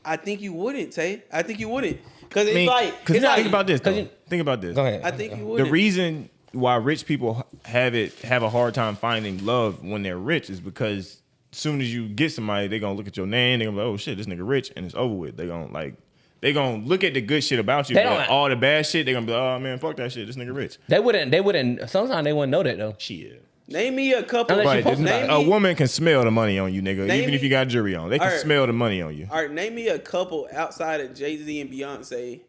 I think you wouldn't, Tay. I think you wouldn't, because it's Think like about this. Think about this. Go ahead. I think you The wouldn't. reason why rich people have a hard time finding love when they're rich is because as soon as you get somebody, they're gonna look at your name, they're gonna be like, oh shit, this nigga rich, and it's over with. They're gonna look at the good shit about you, but all the bad shit, they're gonna be like, oh man, fuck that shit, this nigga rich. They wouldn't. Sometimes they wouldn't know that though. Shit. Name me a couple. Unless you Right, post about a woman can smell the money on you, nigga. Even if you got jewelry on, they can Alright. smell the money on you. All right, name me a couple outside of Jay-Z and Beyonce.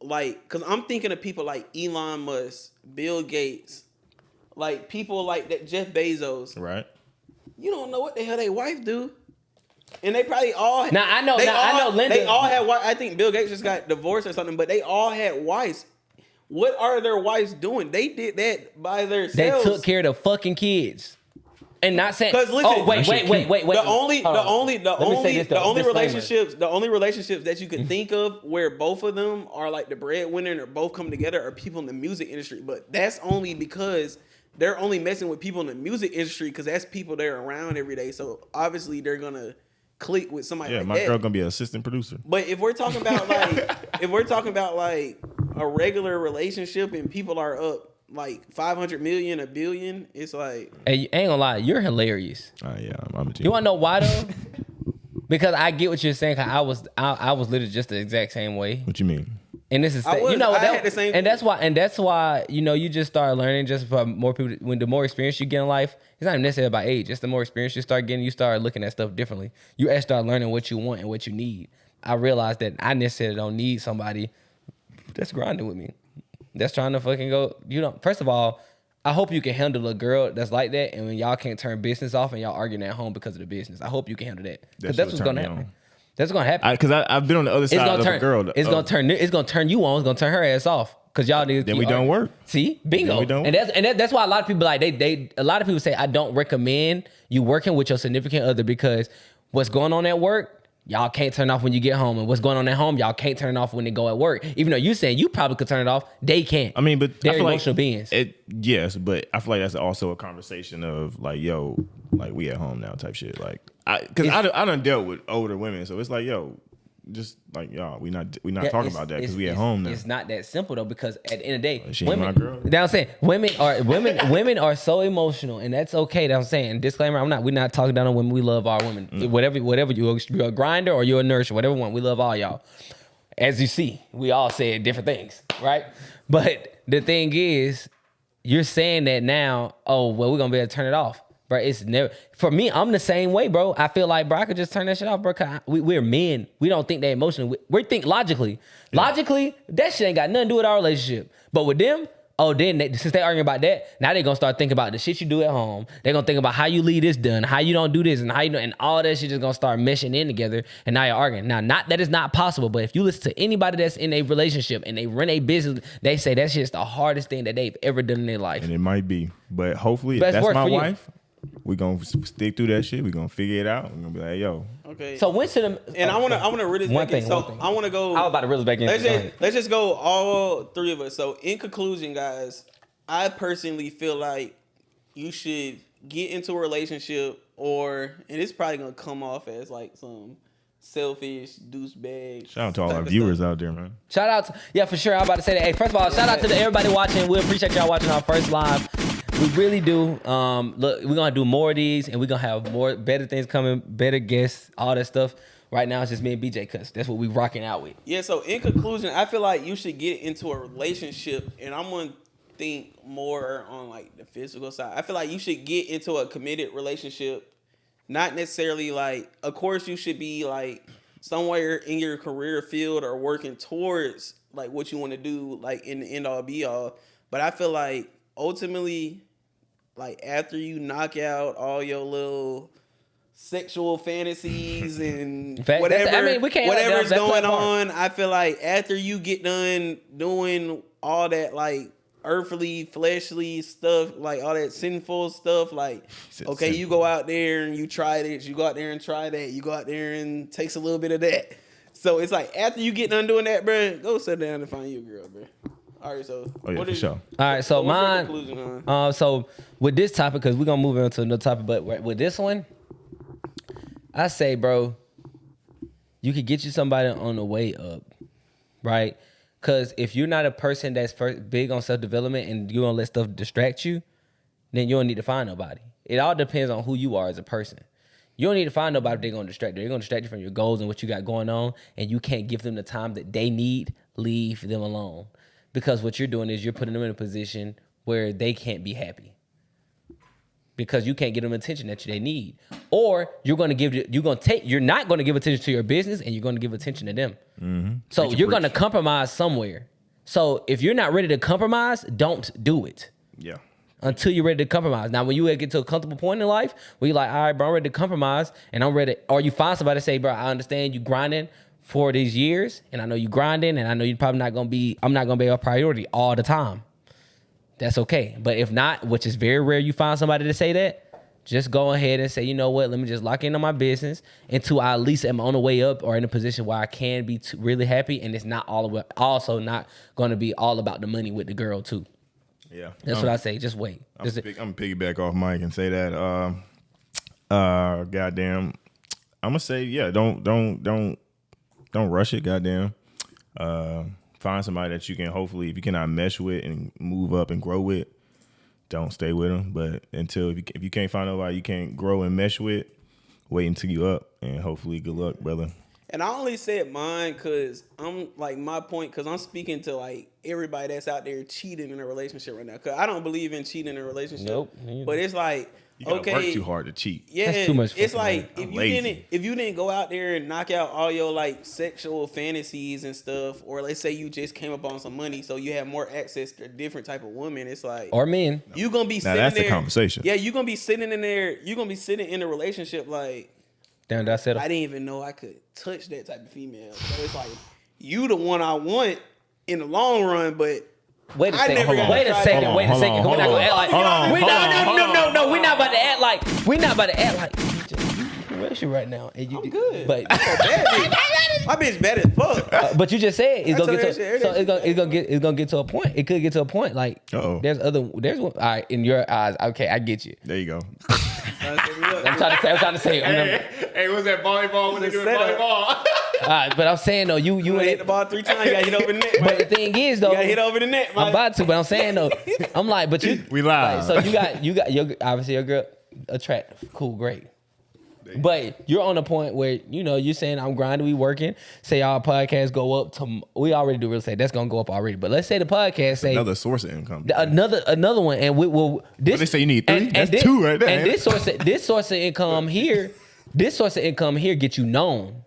Like, cause I'm thinking of people like Elon Musk, Bill Gates, like people like that, Jeff Bezos. Right. You don't know what the hell they wife do, and they probably all. Now, I know Linda. They all had. I think Bill Gates just got divorced or something, but they all had wives. What are their wives doing? They did that by They themselves. took care of the fucking kids. And not saying. Because listen, oh wait. The only relationships. relationships that you could think of where both of them are like the breadwinner and they're both come together are people in the music industry. But that's only because they're only messing with people in the music industry because that's people they're around every day. So obviously they're gonna click with somebody. Yeah, like my that. girl gonna be an assistant producer. But if we're talking about like a regular relationship and people are up like 500 million, a billion, it's like, Hey, ain't gonna lie, you're hilarious. Yeah, I'm a team. You wanna know why though? Because I get what you're saying. 'Cause I was literally just the exact same way. What you mean? And this is I had the same. and that's why you just start learning just from more people. When the more experience you get in life, it's not even necessarily about age. Just the more experience you start getting, you start looking at stuff differently. You actually start learning what you want and what you need. I realized that I necessarily don't need somebody that's grinding with me. That's trying to fucking go. First of all, I hope you can handle a girl that's like that, and when y'all can't turn business off and y'all arguing at home because of the business. I hope you can handle that. Because that's what's gonna happen. That's gonna happen. Because I've been on the other side of a girl. It's gonna turn you on. It's gonna turn her ass off. Cause y'all niggas. Then we don't work. See, bingo. Then we don't And that's why a lot of people like a lot of people say I don't recommend you working with your significant other because what's going on at work, y'all can't turn off when you get home, and what's going on at home, y'all can't turn it off when they go at work. Even though you saying you probably could turn it off, they can't. I mean, but they're I feel emotional like beings. Yes, but I feel like that's also a conversation of like, yo, like we at home now type shit. Like, because I done dealt with older women, so it's like, yo, just like y'all, we not Yeah, talking about that because we at home now. It's not that simple though, because at the end of the day, She ain't my women. girl. Now I'm saying women are so emotional, and that's okay. That I'm saying. Disclaimer: we're not talking down on women. We love our women. Whatever you're a grinder or you're a nurse, whatever one, we love all y'all. As you see, we all say different things, right? But the thing is, you're saying that now. Oh well, we're gonna be able to turn it off. Bro, it's never for me. I'm the same way, bro. I feel like, bro, I could just turn that shit off, bro. We're men. We don't think that emotionally. We think logically. Yeah. Logically, that shit ain't got nothing to do with our relationship. But with them, since they arguing about that, now they gonna start thinking about the shit you do at home. They gonna think about how you leave this done, how you don't do this, and how you know, and all that shit just gonna start meshing in together. And now you're arguing. Now, not that it's not possible, but if you listen to anybody that's in a relationship and they run a business, they say that shit's the hardest thing that they've ever done in their life. And it might be, but hopefully, if that's my wife. We gonna stick through that shit. We gonna figure it out. We gonna be like, yo. Okay. So when should and I wanna really one thing. I wanna go. I was about to really back in. Let's just go all three of us. So in conclusion, guys, I personally feel like you should get into a relationship, and it's probably gonna come off as like some selfish douchebag. Shout out to all our viewers out there, man. Shout out for sure. I was about to say that. Hey, first of all, shout out to everybody watching. We appreciate y'all watching our first live. We really do. Look, we're gonna do more of these, and we're gonna have better things coming, better guests, all that stuff. Right now, it's just me and BJ, cause that's what we rocking out with. Yeah. So in conclusion, I feel like you should get into a relationship, and I'm gonna think more on like the physical side. I feel like you should get into a committed relationship, not necessarily like. Of course, you should be like somewhere in your career field or working towards like what you want to do, like in the end all be all. But I feel like ultimately, like after you knock out all your little sexual fantasies and whatever's going on, I feel like after you get done doing all that like earthly, fleshly stuff, like all that sinful stuff, like okay, you go out there and you try this, you go out there and try that, you go out there and takes a little bit of that. So it's like after you get done doing that, bro, go sit down and find you a girl, bro. All right, so for sure. All right, so mine. So with this topic, because we're gonna move into another topic, but with this one, I say, bro, you could get you somebody on the way up, right? Because if you're not a person that's big on self-development and you're gonna let stuff distract you, then you don't need to find nobody. It all depends on who you are as a person. You don't need to find nobody they're gonna distract you. They're gonna distract you from your goals and what you got going on, and you can't give them the time that they need. Leave them alone. Because what you're doing is you're putting them in a position where they can't be happy. Because you can't give them attention that they need. Or you're not going to give attention to your business, and you're going to give attention to them. Mm-hmm. So you're going to compromise somewhere. So if you're not ready to compromise, don't do it. Yeah. Until you're ready to compromise. Now, when you get to a comfortable point in life where you're like, all right, bro, I'm ready to compromise, and I'm ready, or you find somebody to say, bro, I understand you grinding for these years, and I know you grinding, and I know you're probably I'm not gonna be a priority all the time. That's okay. But if not, which is very rare, you find somebody to say that, just go ahead and say, you know what, let me just lock in on my business until I at least am on the way up or in a position where I can be really happy, and it's not also not gonna be all about the money with the girl too. Yeah. That's what I say. Just wait. I'm gonna piggyback off Mike and say that goddamn, I'm gonna say, yeah, don't rush it, goddamn. Find somebody that you can hopefully, if you cannot mesh with and move up and grow with, don't stay with them. But if you can't find nobody you can't grow and mesh with, wait until you up, and hopefully good luck, brother. And I only said mine because I'm like my point, because I'm speaking to like everybody that's out there cheating in a relationship right now. Because I don't believe in cheating in a relationship. Nope. But it's like, you gotta work too hard to cheat. Yeah, that's too much. It's like if you didn't go out there and knock out all your like sexual fantasies and stuff, or let's say you just came up on some money, so you have more access to a different type of women. It's like, or men. You gonna be sitting that's there. The conversation. Yeah, you gonna be sitting in there. You gonna be sitting in a relationship like, damn, I said I didn't even know I could touch that type of female. So it's like you the one I want in the long run, but. Wait a second. Wait a second. We're not gonna act like. No. We're not about to act like. We're not about to act like. You're rushing right now. And you I'm good. But my bitch bad as fuck. but you just said it's gonna get to. So it's gonna get to a point. It could get to a point like. There's one. All right, in your eyes. Okay, I get you. There you go. I'm trying to say. Hey, what's that volleyball when they doing volleyball? But I'm saying though, you hit the ball 3 times. You gotta hit over the net. But Mike. the thing is though, You gotta hit over the net. Mike. I'm about to. But I'm saying though, I'm like, but you We live. Like, so you got your obviously your girl attractive, cool, great. But you're on a point where you're saying I'm grinding, we working. Say our podcast go up to we already do real estate. That's gonna go up already. But let's say the podcast say Another source of income. another one, and we will. This They say you need 3. That's this, 2 right there. And this source of income here, get you known.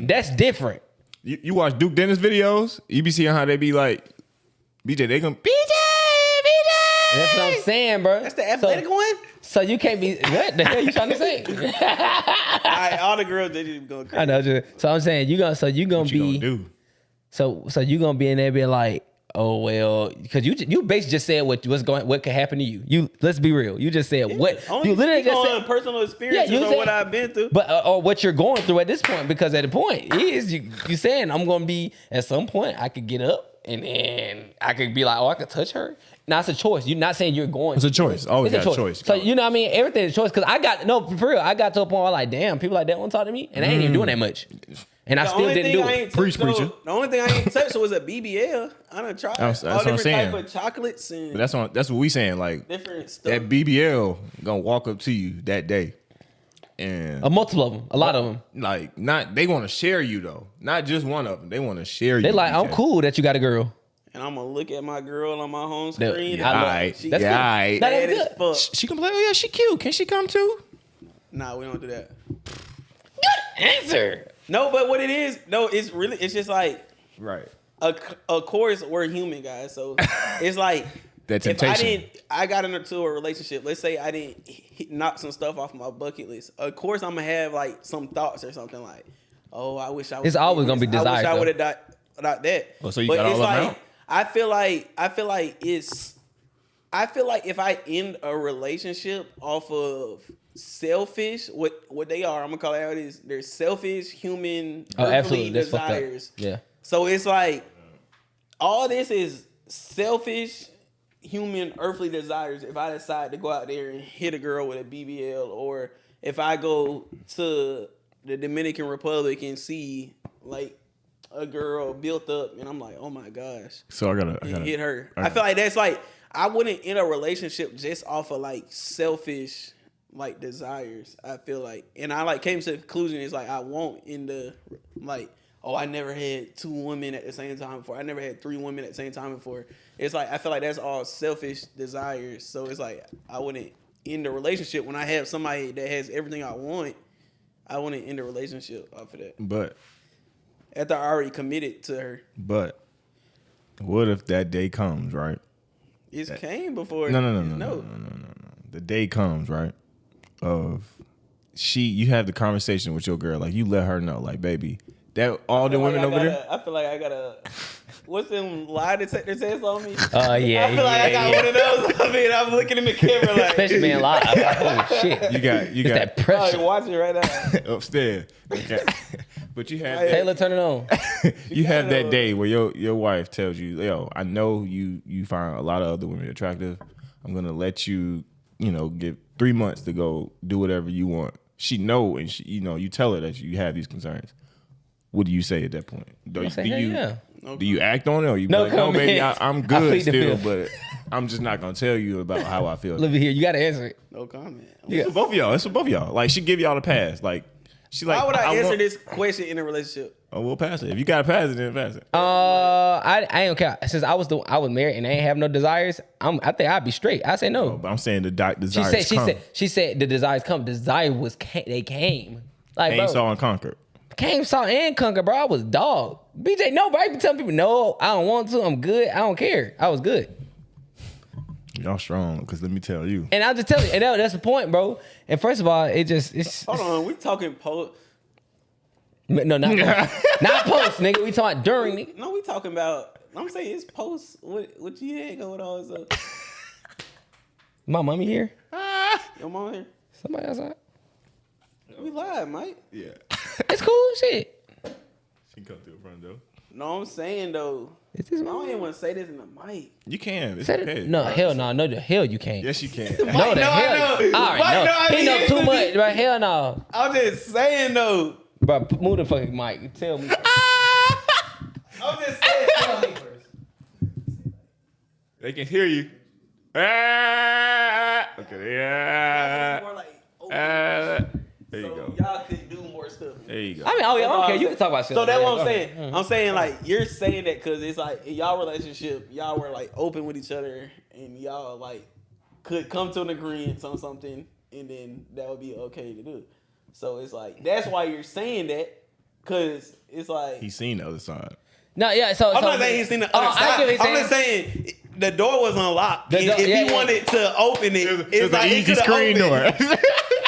That's different. You watch Duke Dennis videos. You be seeing how they be like, BJ. They gonna BJ. That's what I'm saying, bro. That's the athletic one. So you can't be. What the hell you trying to say? All the girls they just go crazy. I know. So I'm saying you gonna What you gonna do? So you gonna be in there being like, oh well, because you basically just said what could happen to you. Let's be real. You just said what Only you literally just on said. personal experience. you You know said- what I've been through. But or what you're going through at this point, because at the point is you saying I'm gonna be at some point I could get up and then I could be like, oh, I could touch her. Now it's a choice. You're not saying you're going. It's a choice. Always It's got a choice. So you know what I mean? Everything's a choice. Because I got for real. I got to a point where like, damn, people like that want to talk to me, and I ain't even doing that much, and I The still only didn't thing do I it. ain't Preach, touched, though, preacher. the only thing I ain't touched was a BBL. I done tried That's all what I'm different saying. type of chocolates and But that's what we saying. Like different stuff. that BBL gonna walk up to you that day, and A multiple of them, a lot of them. like not they want to share you though, not just one of them. They want to share you. They like, I'm BJ. cool that you got a girl. And I'm gonna look at my girl on my home That- screen. yeah, and I I'm love- like, she That's yeah, good. aight. That bad is as good. fuck. She can play. Oh yeah, she cute. Can she come too? Nah, we don't do that. Answer. No, but what it is, it's just like Right. of course we're human guys, so it's like That if temptation. I got into a relationship, let's say I didn't knock some stuff off my bucket list. Of course, I'm gonna have like some thoughts or something like, oh, I wish I was. It's always gonna be I desire, wish I though. would have done that. Oh, so you but got all it's of them like out? I feel like if I end a relationship off of selfish, what they are, I'm gonna call it how it is. They're selfish human earthly That's fucked up. desires. Yeah. So it's like all this is selfish human earthly desires. If I decide to go out there and hit a girl with a BBL, or if I go to the Dominican Republic and see like a girl built up and I'm like, oh my gosh, So I gotta hit her. I I feel like that's like I wouldn't end a relationship just off of like selfish like desires. I feel like, and I like came to the conclusion is like I won't end the like, oh, I never had 2 women at the same time before. I never had 3 women at the same time before. It's like I feel like that's all selfish desires. So it's like I wouldn't end a relationship when I have somebody that has everything I want. I wouldn't end a relationship off of that. But After I already committed to her. what if that day comes, right? It came before. No. The day comes, right? Of you have the conversation with your girl, like you let her know, like, baby, that all the women over there. I feel like I gotta. What's them lie detector tests on me? Oh yeah. I feel like I got one of those. I mean, I'm looking in the camera like. Especially being live. Holy shit. You got It's that Oh, pressure. you're watching right now. upstairs. Okay. But you have Taylor, turn it on. you have that day where your wife tells you, yo, I know you find a lot of other women attractive. I'm gonna let you, give 3 months to go do whatever you want. She know, and she, you tell her that you have these concerns. What do you say at that point? Do you act on it, or you be No like, no, baby, comment. I'm I good plead the still, fifth. but I'm just not gonna tell you about how I feel. Look here. You got to answer it. No comment. It's for both of y'all. It's for both of y'all. Like she give y'all the pass. Like she like. How would I answer want- this question in a relationship? Oh, we'll pass it. If you gotta pass it, then pass it. I ain't care. Since I was married and I ain't have no desires, I think I'd be straight. I say no. But I'm saying the She desires come. she said the desires come. Desire they came. Like Ain't bro, saw and conquered. came, saw, and conquered, bro. I was dog. BJ, no, bro. I be telling people, no, I don't want to. I'm good. I don't care. I was good. Y'all strong, because let me tell you. And I'll just tell you, and that's the point, bro. And first of all, it's Hold on, we talking no, not not post, nigga. We talking during, nigga. No, we talking about. I'm saying it's post. What you had going on? So, My mommy here. your mom here. Somebody outside. We live, Mike. Yeah. It's cool, shit. She come through the front door. No, I'm saying though. Is this I don't even want to say this in the mic. You can. It's Said okay. it? No, hell no. No, the hell you can't. Yes, you can. No, the no, I hell. know. All right, Mike, no. no, I He mean, know too it's- much, right? Hell no. I'm just saying though. Bro, move the fucking mic. Tell me. I'm just saying. Tell me first. They can hear you. Okay, yeah. More like, There you go. Y'all could do more stuff. There you go. I mean, I don't care. You can talk about shit. So that's what I'm Go saying. ahead. I'm saying like you're saying that because it's like in y'all relationship, y'all were like open with each other, and y'all like could come to an agreement on something, and then that would be okay to do. So it's like that's why you're saying that, because it's like He's seen the other side. No, yeah. So I'm not saying he's seen the other side. I'm just saying the door was unlocked. If he wanted to open it, it's like an easy screen door.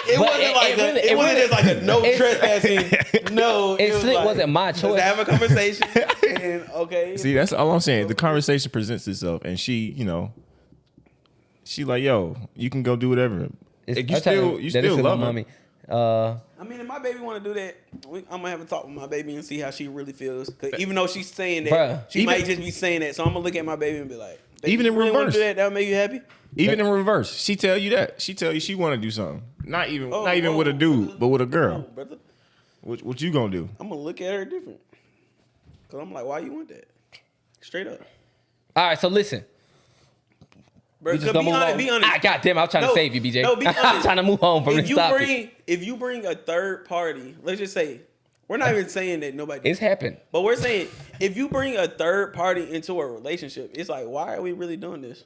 It wasn't like it wasn't just like a no trespassing. No, it like, wasn't my choice. Let's have a conversation. And okay. See, that's all I'm saying. The conversation presents itself, and she, she like, yo, you can go do whatever. You still love her. Mommy. I mean, if my baby want to do that, I'm gonna have a talk with my baby and see how she really feels. Cause even though she's saying that, Bruh, she might just be saying that. So I'm gonna look at my baby and be like, even in really reverse, do that make you happy? Even in reverse, she tell you that. She tell you she want to do something. Not even with a dude, but with a girl. Brother. What you gonna do? I'm gonna look at her different. Cause I'm like, why you want that? Straight up. All right, so listen. Bro, Be honest. Ah, goddamn, I was trying to save you, BJ. No, be honest. I'm trying to move on from this topic. If you bring a third party, let's just say, we're not even saying that nobody. It's happened. But we're saying if you bring a third party into a relationship, it's like, why are we really doing this?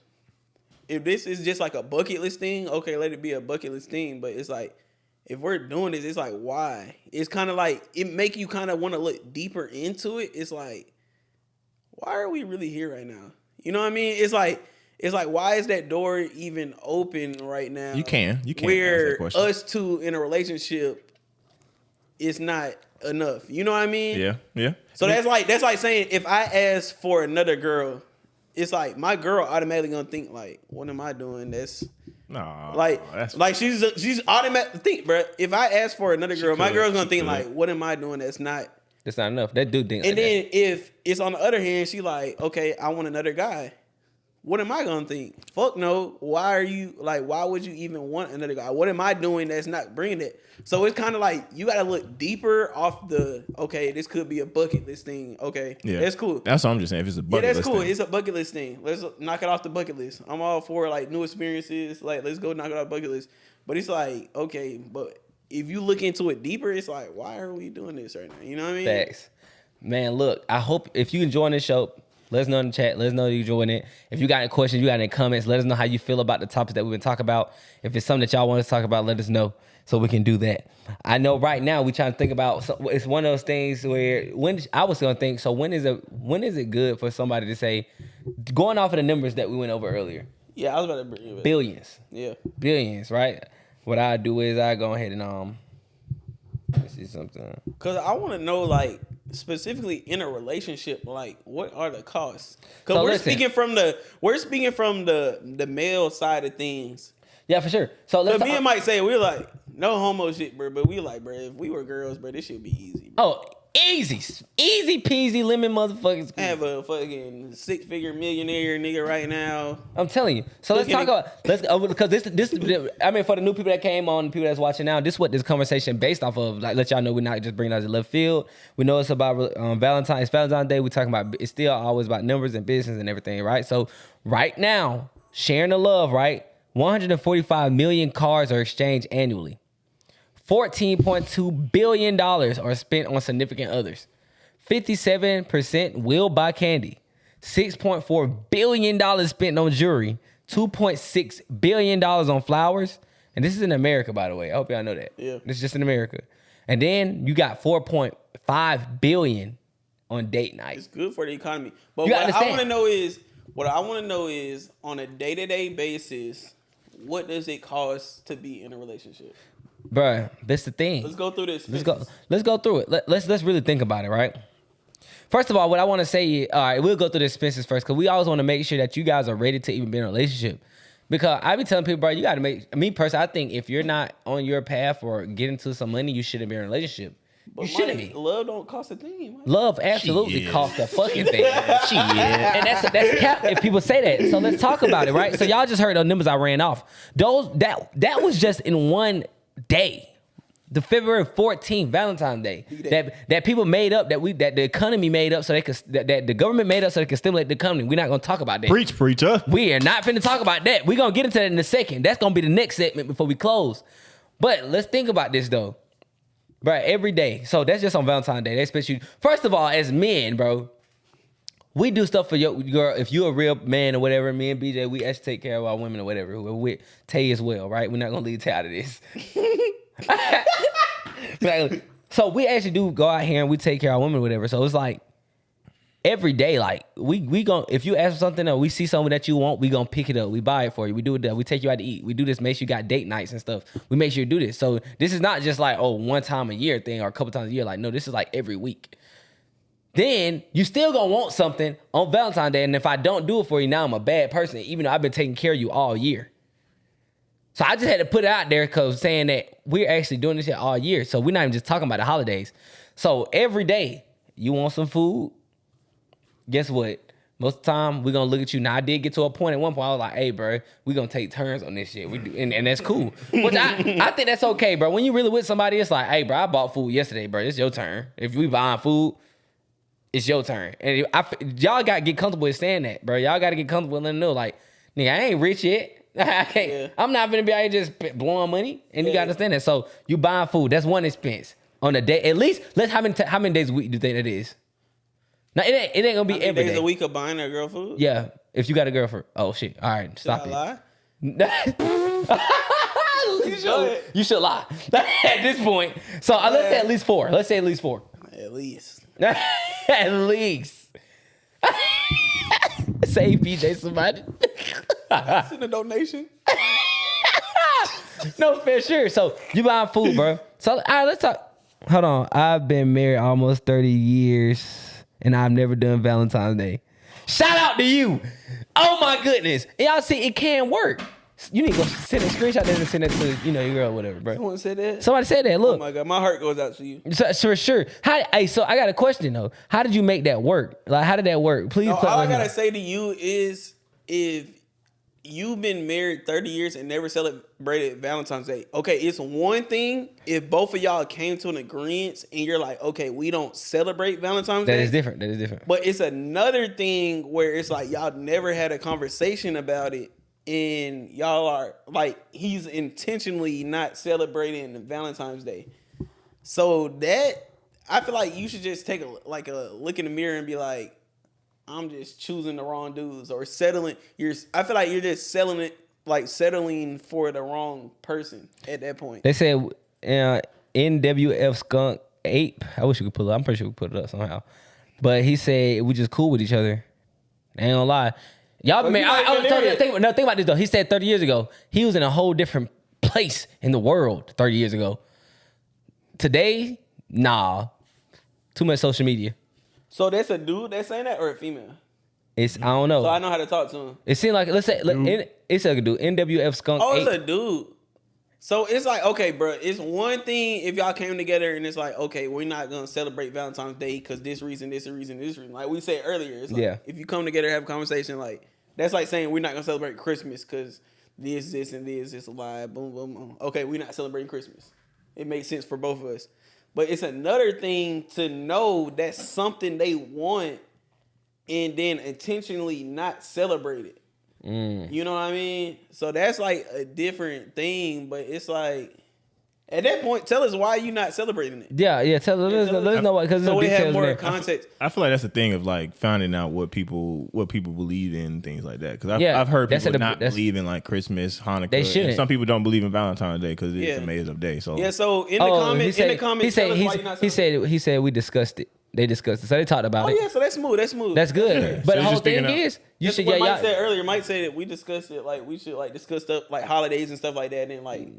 If this is just like a bucket list thing, okay, let it be a bucket list thing. But it's like, if we're doing this, it's like, why? It's kind of like, it make you kind of want to look deeper into it. It's like, why are we really here right now? You know what I mean? It's like, why is that door even open right now? You can where us two in a relationship is not enough. You know what I mean? Yeah. So that's like saying if I ask for another girl, it's like my girl automatically gonna think like, what am I doing? That's she's automatically think, bro. If I ask for another girl, my girl's gonna think like, what am I doing? That's not enough. That dude think. And then if it's on the other hand, she like, okay, I want another guy. What am I gonna think? Fuck no. Why would you even want another guy? What am I doing that's not bringing it? So it's kind of like you gotta look deeper off okay, this could be a bucket list thing. Okay, yeah, that's cool. That's what I'm just saying. If it's a bucket list, that's cool. thing. It's a bucket list thing. Let's knock it off the bucket list. I'm all for like new experiences. Like let's go knock it off the bucket list. But it's like, okay, but if you look into it deeper, it's like, why are we doing this right now? You know what I mean? Facts. Man, look, I hope if you enjoying this show, let us know in the chat. Let us know you're enjoying it. If you got any questions, you got any comments, let us know how you feel about the topics that we've been talking about. If it's something that y'all want us to talk about, let us know so we can do that. I know right now we're trying to think about. It's one of those things where when is it good for somebody to say, going off of the numbers that we went over earlier? Yeah, I was about to bring it. Billions. Yeah, billions. Right. What I do is I go ahead and let's see something. Cause I want to know like. Specifically in a relationship, like what are the costs? Because we're speaking from the male side of things. Yeah, for sure. So let's. Me might say we're like no homo shit, bro. But we like, bro. If we were girls, bro, this should be easy. Bro. Oh, easy peasy lemon motherfuckers. I have a fucking 6-figure millionaire nigga right now. I'm telling you. So let's talk about because this I mean for the new people that came on, the people that's watching now, this is what this conversation based off of. Like let y'all know we're not just bringing out the left field. We know it's about Valentine's Day. We're talking about it's still always about numbers and business and everything, right? So right now, sharing the love, right? 145 million cards are exchanged annually. $14.2 billion are spent on significant others. 57% will buy candy. $6.4 billion spent on jewelry. $2.6 billion on flowers. And this is in America, by the way. I hope y'all know that. Yeah. This is just in America. And then you got $4.5 billion on date night. It's good for the economy. But what I want to know is on a day-to-day basis, what does it cost to be in a relationship? Bruh, that's the thing. Let's go through this. Let's go through it. Let's really think about it, right? First of all, what I want to say is, all right, we'll go through the expenses first because we always want to make sure that you guys are ready to even be in a relationship. Because I be telling people, bro, you got to me personally, I think if you're not on your path or get into some money, you shouldn't be in a relationship. You shouldn't be. Love don't cost a thing. Man. Love absolutely costs a fucking thing. And that's cap if people say that. So let's talk about it, right? So y'all just heard the numbers I ran off. That was just in one day. the February 14th, Valentine's Day, that people made up, that the economy made up so they could, that the government made up so they could stimulate the economy. We're not gonna talk about that. Preach, preacher. We are not finna talk about that. We're gonna get into that in a second. That's gonna be the next segment before we close. But let's think about this though. Bro, every day. So that's just on Valentine's Day. They expect you, first of all, as men, bro, we do stuff for your girl. If you're a real man or whatever, me and BJ, we actually take care of our women or whatever. Who are with Tay as well, right? We're not gonna leave Tay out of this. So we actually do go out here and we take care of our women or whatever. So it's like every day, like we gon' if you ask for something or we see something that you want, we gonna pick it up. We buy it for you. We do it. We take you out to eat. We do this. Make sure you got date nights and stuff. We make sure you do this. So this is not just like, oh, one time a year thing or a couple times a year. Like, no, this is like every week. Then you still gonna want something on Valentine's Day. And if I don't do it for you, now I'm a bad person, even though I've been taking care of you all year. So I just had to put it out there because saying that we're actually doing this shit all year. So we're not even just talking about the holidays. So every day, you want some food? Guess what? Most of the time, we're going to look at you. Now, I did get to a point at one point, I was like, hey, bro, we're going to take turns on this shit. We do, and that's cool. Which I think that's okay, bro. When you really with somebody, it's like, hey, bro, I bought food yesterday, bro. It's your turn. If we buying food, it's your turn. And y'all got to get comfortable with saying that, bro. Y'all got to get comfortable with letting them know, like, nigga, I ain't rich yet. I can't. Yeah. I'm not gonna be out here just blowing money, and you gotta understand that. So you buying food, that's one expense on a day. At least, how many days a week do you think that is? Now it ain't gonna be every day. Days a week of buying a girl food? Yeah, if you got a girl for shit. All right, stop it. You should lie at this point. So let's say at least 4. Let's say at least 4. At least. At least. Save PJ somebody. Send a donation. No, for sure. So you buying food, bro. So all right, let's talk. Hold on. I've been married almost 30 years and I've never done Valentine's Day. Shout out to you. Oh my goodness. And y'all see, it can work. You need to go send a screenshot and send it to, your girl or whatever, bro. Someone said that? Somebody said that. Look. Oh my God, my heart goes out to you. So, for sure. So I got a question though. How did you make that work? Like, how did that work? Please. No, all I gotta say to you is, if you've been married 30 years and never celebrated Valentine's Day, okay, it's one thing if both of y'all came to an agreement and you're like, okay, we don't celebrate Valentine's Day. That is different. But it's another thing where it's like y'all never had a conversation about it. And y'all are like, he's intentionally not celebrating Valentine's Day. So that, I feel like you should just take a look in the mirror and be like, I'm just choosing the wrong dudes or settling. I feel like you're just settling for the wrong person at that point. They said NWF Skunk 8. I wish you could pull it up. I'm pretty sure we could put it up somehow. But he said we just cool with each other. I ain't gonna lie. Y'all, man, I was telling you, think about this though. He said 30 years ago, he was in a whole different place in the world 30 years ago. Today, nah. Too much social media. So that's a dude that's saying that or a female? I don't know. So I know how to talk to him. It seemed like, let's say, it's a dude. NWF Skunk 8. Oh, it's a dude. So it's like, okay, bro, it's one thing if y'all came together and it's like, okay, we're not going to celebrate Valentine's Day because this reason. Like we said earlier, it's like, if you come together and have a conversation, like, that's like saying we're not going to celebrate Christmas because this, and this, it's a lie, boom, boom, boom. Okay, we're not celebrating Christmas. It makes sense for both of us. But it's another thing to know that's something they want and then intentionally not celebrate it. You know what I mean? So that's like a different thing, but it's like, at that point, tell us why you not celebrating it. Yeah. Let us know why, because so we have more context. I feel like that's the thing of like finding out what people believe in, things like that. Because I've heard people not believe in like Christmas, Hanukkah. They shouldn't. And some people don't believe in Valentine's Day because it's a made up day. So So in the comments, tell us why you're not celebrating. He said we discussed it. They discussed it. So they talked about it. Oh yeah, so that's smooth. That's good. Yeah. But So the whole thing is, you should. Mike said earlier. Mike said that we discussed it. Like we should like discuss stuff like holidays and stuff like that. And like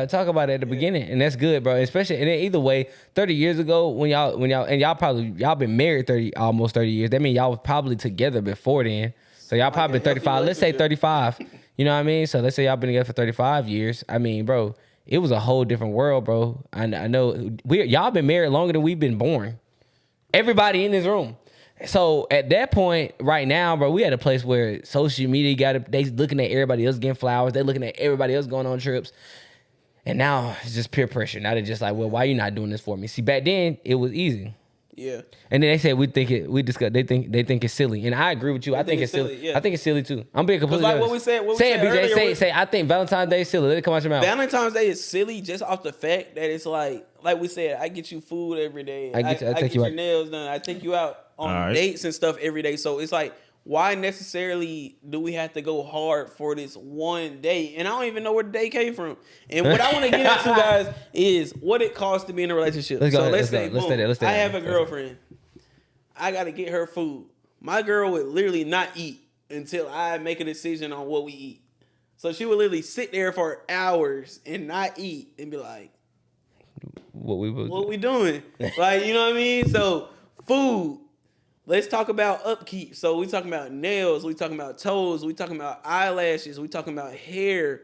talk about it at the beginning, and that's good, bro. Especially and then either way, 30 years ago when y'all been married almost 30 years. That means y'all was probably together before then. So y'all probably 35. Let's say 35. You know what I mean? So let's say y'all been together for 35 years. I mean, bro, it was a whole different world, bro. I know y'all been married longer than we've been born. Everybody in this room. So at that point, right now, bro, we at a place where social media they looking at everybody else getting flowers. They looking at everybody else going on trips. And now it's just peer pressure. Now they're just like, well, why you not doing this for me? See, back then it was easy. Yeah. And then they said we discussed. They think it's silly, and I agree with you. I think it's silly. Yeah. I think it's silly too. I'm being completely like honest. what we said BJ. earlier, Say. I think Valentine's Day is silly. Let it come out your mouth. Valentine's Day is silly just off the fact that it's like we said, I get you food every day. I get your nails done. I take you out on dates and stuff every day. So it's like, why necessarily do we have to go hard for this one day? And I don't even know where the day came from. And what I want to get into, guys, is what it costs to be in a relationship. Let's say I have a girlfriend. I got to get her food. My girl would literally not eat until I make a decision on what we eat. So she would literally sit there for hours and not eat and be like, what we doing? Like, you know what I mean? So food. Let's talk about upkeep. So we talking about nails. We talking about toes. We talking about eyelashes. We talking about hair.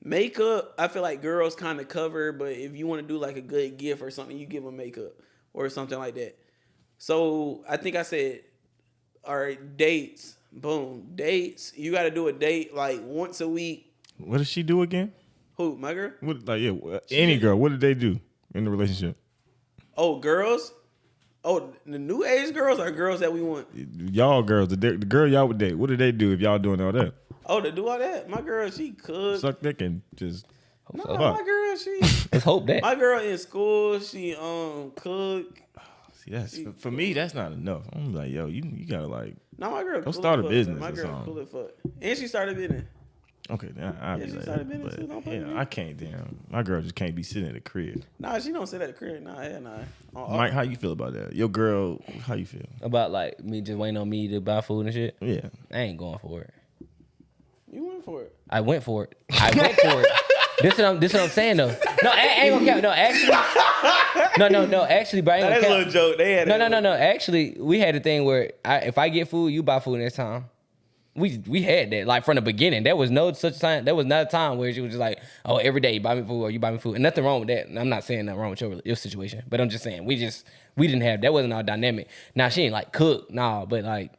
Makeup, I feel like girls kind of cover, but if you want to do like a good gift or something, you give them makeup or something like that. So I think I said, all right, dates. Boom. Dates. You got to do a date like once a week. What does she do again? Who? My girl? Any girl. What did they do in the relationship? Oh, girls? Oh, the new age girls are girls that we want. Y'all girls, the girl y'all would date. What do they do if y'all doing all that? Oh, to do all that? My girl, she could suck dick and just. No, my girl, she. Let's hope that. My girl in school, she cook. See, that's for me. That's not enough. I'm like, yo, you gotta like. No, my girl. Go start a business. My girl, cool as fuck, and she started business. Okay, then I'll be like, yeah, I can't. Damn, my girl just can't be sitting at the crib. Nah, she don't sit at the crib. Nah, hell nah. Mike, how you feel about that? Your girl, how you feel about like me just waiting on me to buy food and shit? Yeah, I ain't going for it. You went for it. I went for it. This what I'm saying though. No, I ain't gonna count. No, actually, no. Actually, but I ain't gonna count. That's a little joke. They had no. Actually, we had a thing where if I get food, you buy food next time. We had that like from the beginning. There was no such time. There was not a time where she was just like, oh, every day you buy me food or you buy me food, and nothing wrong with that. And I'm not saying nothing wrong with your situation, but I'm just saying we didn't have that. Wasn't our dynamic. Now she ain't like cook, nah, but like.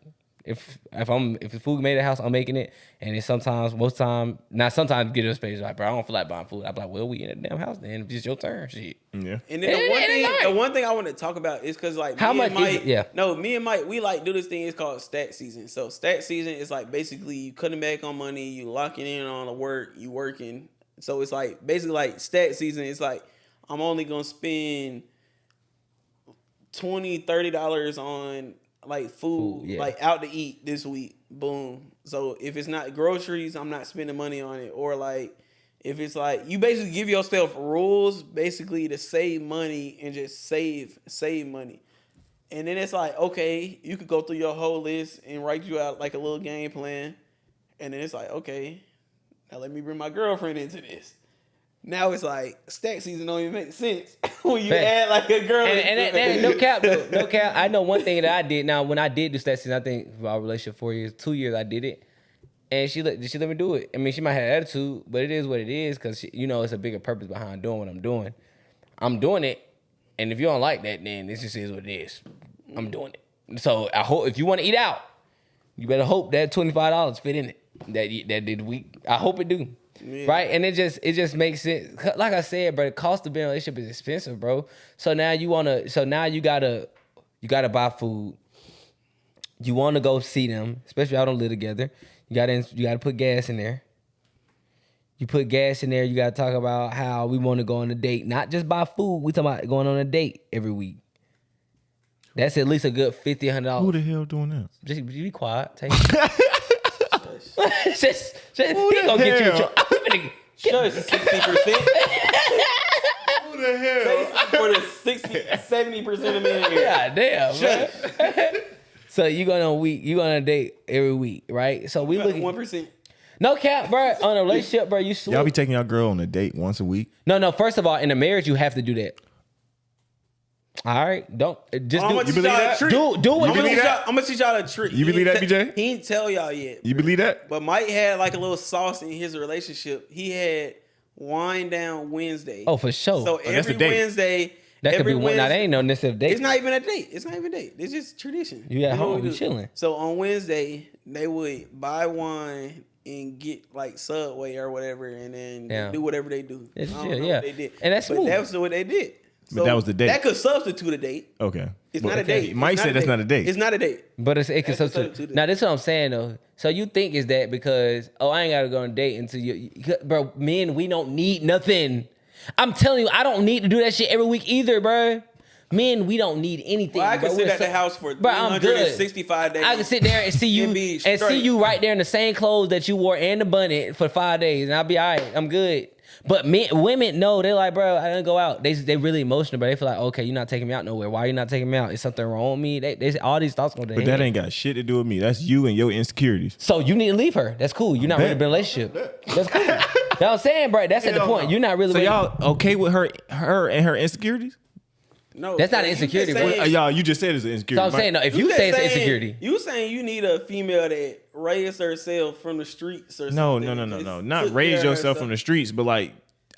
If the food made at the house, I'm making it. And it's sometimes get to a space like, bro, I don't feel like buying food. I'm like, well, we in the damn house then. If it's your turn, shit. Yeah. And then the one thing I want to talk about is because like me and Mike, we like do this thing. It's called stat season. So stat season is like basically you cutting back on money, you locking in on the work, you working. So it's like basically like stat season. It's like I'm only gonna spend $20-$30 on like food, like out to eat this week. Boom. So if it's not groceries, I'm not spending money on it. Or like if it's like you basically give yourself rules basically to save money and just save money. And then it's like, okay, you could go through your whole list and write you out like a little game plan. And then it's like, okay, now let me bring my girlfriend into this. Now it's like stack season don't even make sense when you add like a girl. And no cap, though. No cap. I know one thing that I did. Now, when I did do stack season, I think for our relationship 4 years, 2 years, I did it. And she let me do it. I mean, she might have attitude, but it is what it is because, it's a bigger purpose behind doing what I'm doing. I'm doing it. And if you don't like that, then this just is what it is. I'm doing it. So I hope if you want to eat out, you better hope that $25 fit in it that week. I hope it do. Yeah. Right, and it just makes sense. Like I said, bro, the cost of being in a relationship is expensive, bro. So now you gotta buy food. You wanna go see them, especially y'all don't live together. You gotta put gas in there. You put gas in there. You gotta talk about how we want to go on a date, not just buy food. We talking about going on a date every week. That's at least a good $50, $100. Who the hell doing that? Just be quiet. Take it. just he gonna get you. Shush, 60%. Who the hell? For the 70% of men here. God damn, man. So you going on a date every week, right? So we look at 1%. No cap, bro. On a relationship, bro, you y'all be taking your girl on a date once a week? No. First of all, in a marriage, you have to do that. All right, don't just do. You believe that? Do what I'm gonna teach y'all a trick. You believe that, BJ? He didn't tell y'all yet. You believe that? But Mike had like a little sauce in his relationship. He had Wine Down Wednesday. Oh, for sure. So every Wednesday, that could be one. Now, that ain't no necessary date. It's not even a date. It's just tradition. You at home, you chilling. So on Wednesday, they would buy wine and get like Subway or whatever, and then Yeah. do whatever they do. It's I don't chill, know yeah. what they did. And that's but smooth. that's what they did. But that was the date. That could substitute a date. Okay. It's But not a date. Mike It's said that's not a date. It's not a date. But it can That's substitute. substitute. Now, this is what I'm saying, though. So you think is that because, I ain't got to go on a date until bro, men, we don't need nothing. I'm telling you, I don't need to do that shit every week either, bro. Men, we don't need anything. Well, I can bro. sit We're at the house for Bro, I'm good. 365 days. I can sit there and see you And be and see straight. you right there in the same clothes that you wore and the bunny for 5 days, and I'll be all right. I'm good. But women, no, they're like, bro, I didn't go out. They really emotional, but they feel like, okay, you're not taking me out nowhere. Why are you not taking me out? Is something wrong with me? They all these thoughts go to their But that head. ain't got shit to do with me. That's you and your insecurities. So you need to leave her. That's cool. You're not ready to be in a relationship. That's cool. That's what I'm saying, bro. That's at the Hell point. no. You're not really So ready. y'all okay with her and her insecurities? No, That's not you insecurity, just bro. saying- Y'all, you just said it's an insecurity. So I'm saying, no, if you just say it's saying- insecurity, You saying you need a female that raised herself from the streets or No, something. no. Not raise yourself from the streets, but like,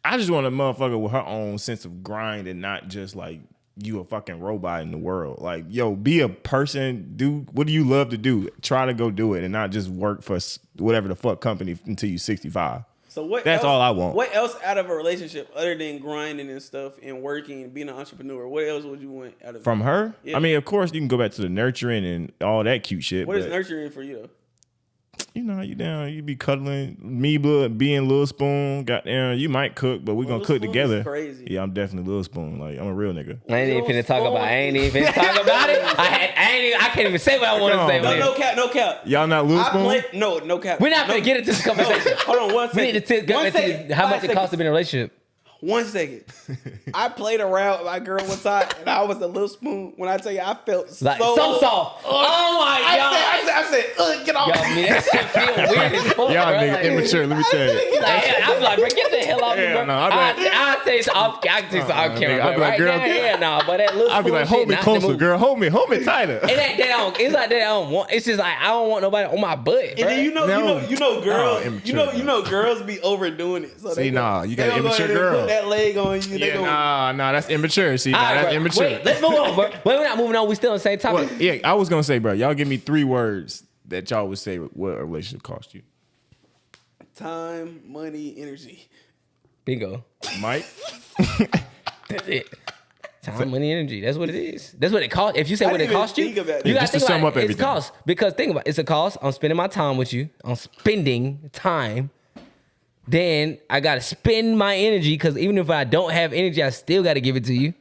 I just want a motherfucker with her own sense of grind and not just like you a fucking robot in the world. Like, yo, be a person. Do what do you love to do? Try to go do it and not just work for whatever the fuck company until you 65. So what? That's else, all I want. What else out of a relationship other than grinding and stuff and working and being an entrepreneur? What else would you want out of From her? Yeah. I mean, of course, you can go back to the nurturing and all that cute shit. What is but nurturing for you though? you know, you down, you be cuddling me, but being Lil Spoon. Goddamn, you might cook, but we Lil gonna cook Spoon is together. crazy. Yeah, I'm definitely Lil Spoon. Like, I'm a real nigga. I ain't even Yo, finna talk about. I ain't even Spoon. finna talk about it. I can't even say what I want to Come say. on, No, man. no cap, no cap. Y'all not Lil I Spoon? play no cap. We're not no, gonna get into this conversation. Hold on, 1 We second. need to get 1 into second. how 5 much it costs to seconds. be in a relationship. 1 second. I played around with my girl one time, and I was a little spoon. When I tell you, I felt Like so soft. Oh my god. I said, get off. Yo, man, that shit feel weird as fuck. Y'all bro. niggas Like, immature. Let me tell you. like, I'm like, bro, get the hell off me, Hell bro. no, I'd be like- I'll say some off. I can say some off camera, nigga, I'd but be like, right girl, now, yeah, nah. But that little I'll be like, spoon hold me shit, not the closer, move. girl. Hold me tighter. It ain't that I don't. It's like that I don't want. It's just like I don't want nobody on my butt. And Bro. then you know, girls, immature, you know, girls be overdoing it. So See, they nah, you got they an gonna go immature ahead and girl. Put that leg on you. They Yeah, gonna, nah, that's immature. See, All nah, right, that's bro. immature. Wait, let's move on, bro. Wait, we're not moving on. We still on the same topic. Well, yeah, I was gonna say, bro, y'all give me 3 words that y'all would say what a relationship cost you. time, money, energy. Bingo. Mike? That's it. Time, money, energy. That's what it is. That's what it costs. If you say I what it didn't even cost you, think about you that. gotta Just to think sum about up it. It's everything. cost. Because think about it. It's a cost. I'm spending my time with you. I'm spending time. Then I gotta spend my energy because even if I don't have energy, I still gotta give it to you.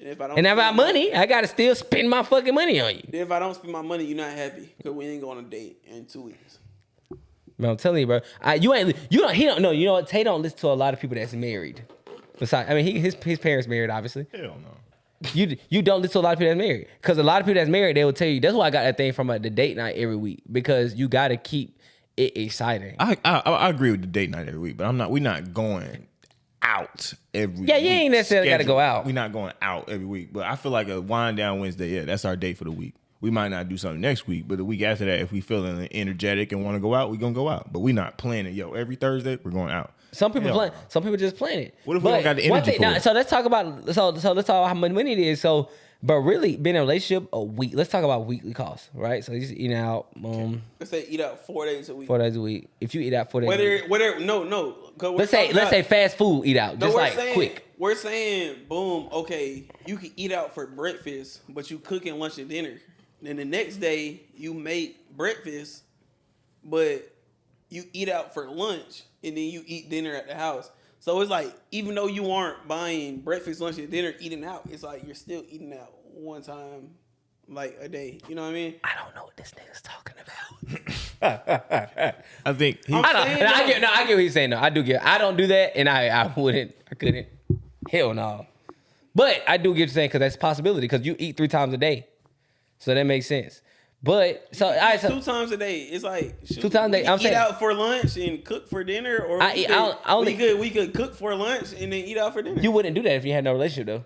And if I don't, And if I spend have money, I gotta still spend my fucking money on you. if I don't spend my money, you're not happy because we ain't going on a date in 2 weeks. Bro, I'm telling you, bro. He don't know. You know what? Tay don't listen to a lot of people that's married. Besides, I mean, his parents married, obviously. Hell no. You don't listen to a lot of people that's married. Because a lot of people that's married, they will tell you. That's why I got that thing from the date night every week. Because you got to keep it exciting. I agree with the date night every week, but we're not going out every Yeah, you week. ain't necessarily gotta go out. We're not going out every week. But I feel like a wind down Wednesday, yeah, that's our date for the week. We might not do something next week, but the week after that, if we feeling energetic and want to go out, we're gonna go out. But we're not planning, yo, every Thursday we're going out. Some people Hell plan. no. Some people just plan it. What if we don't got the one energy thing- for now, it? So let's talk about let's talk about how much money it is. So, but really, being in a relationship a week. Let's talk about weekly costs, right? So you just eating out, Let's say eat out 4 days a week. 4 days a week. If you eat out 4 days, a week, Whether no. 'cause we're let's say talking about- fast food eat out, No, just we're like saying, quick. We're saying, boom, okay, you can eat out for breakfast, but you cooking lunch and dinner. Then the next day you make breakfast, but you eat out for lunch, and then you eat dinner at the house. So it's like, even though you aren't buying breakfast, lunch, and dinner, eating out, it's like you're still eating out one time, like a day. You know what I mean? I don't know what this nigga's talking about. I think he, I don't. saying, And I though. get what he's saying. No, I do get. I don't do that, and I wouldn't. I couldn't. Hell no. But I do get what you're saying because that's a possibility. Because you eat 3 times a day, so that makes sense. But so all right, so 2 times a day. It's like shoot, 2 times a day, we can I'm eat saying- out for lunch and cook for dinner, or I we could cook for lunch and then eat out for dinner. you wouldn't do that if you had no relationship though.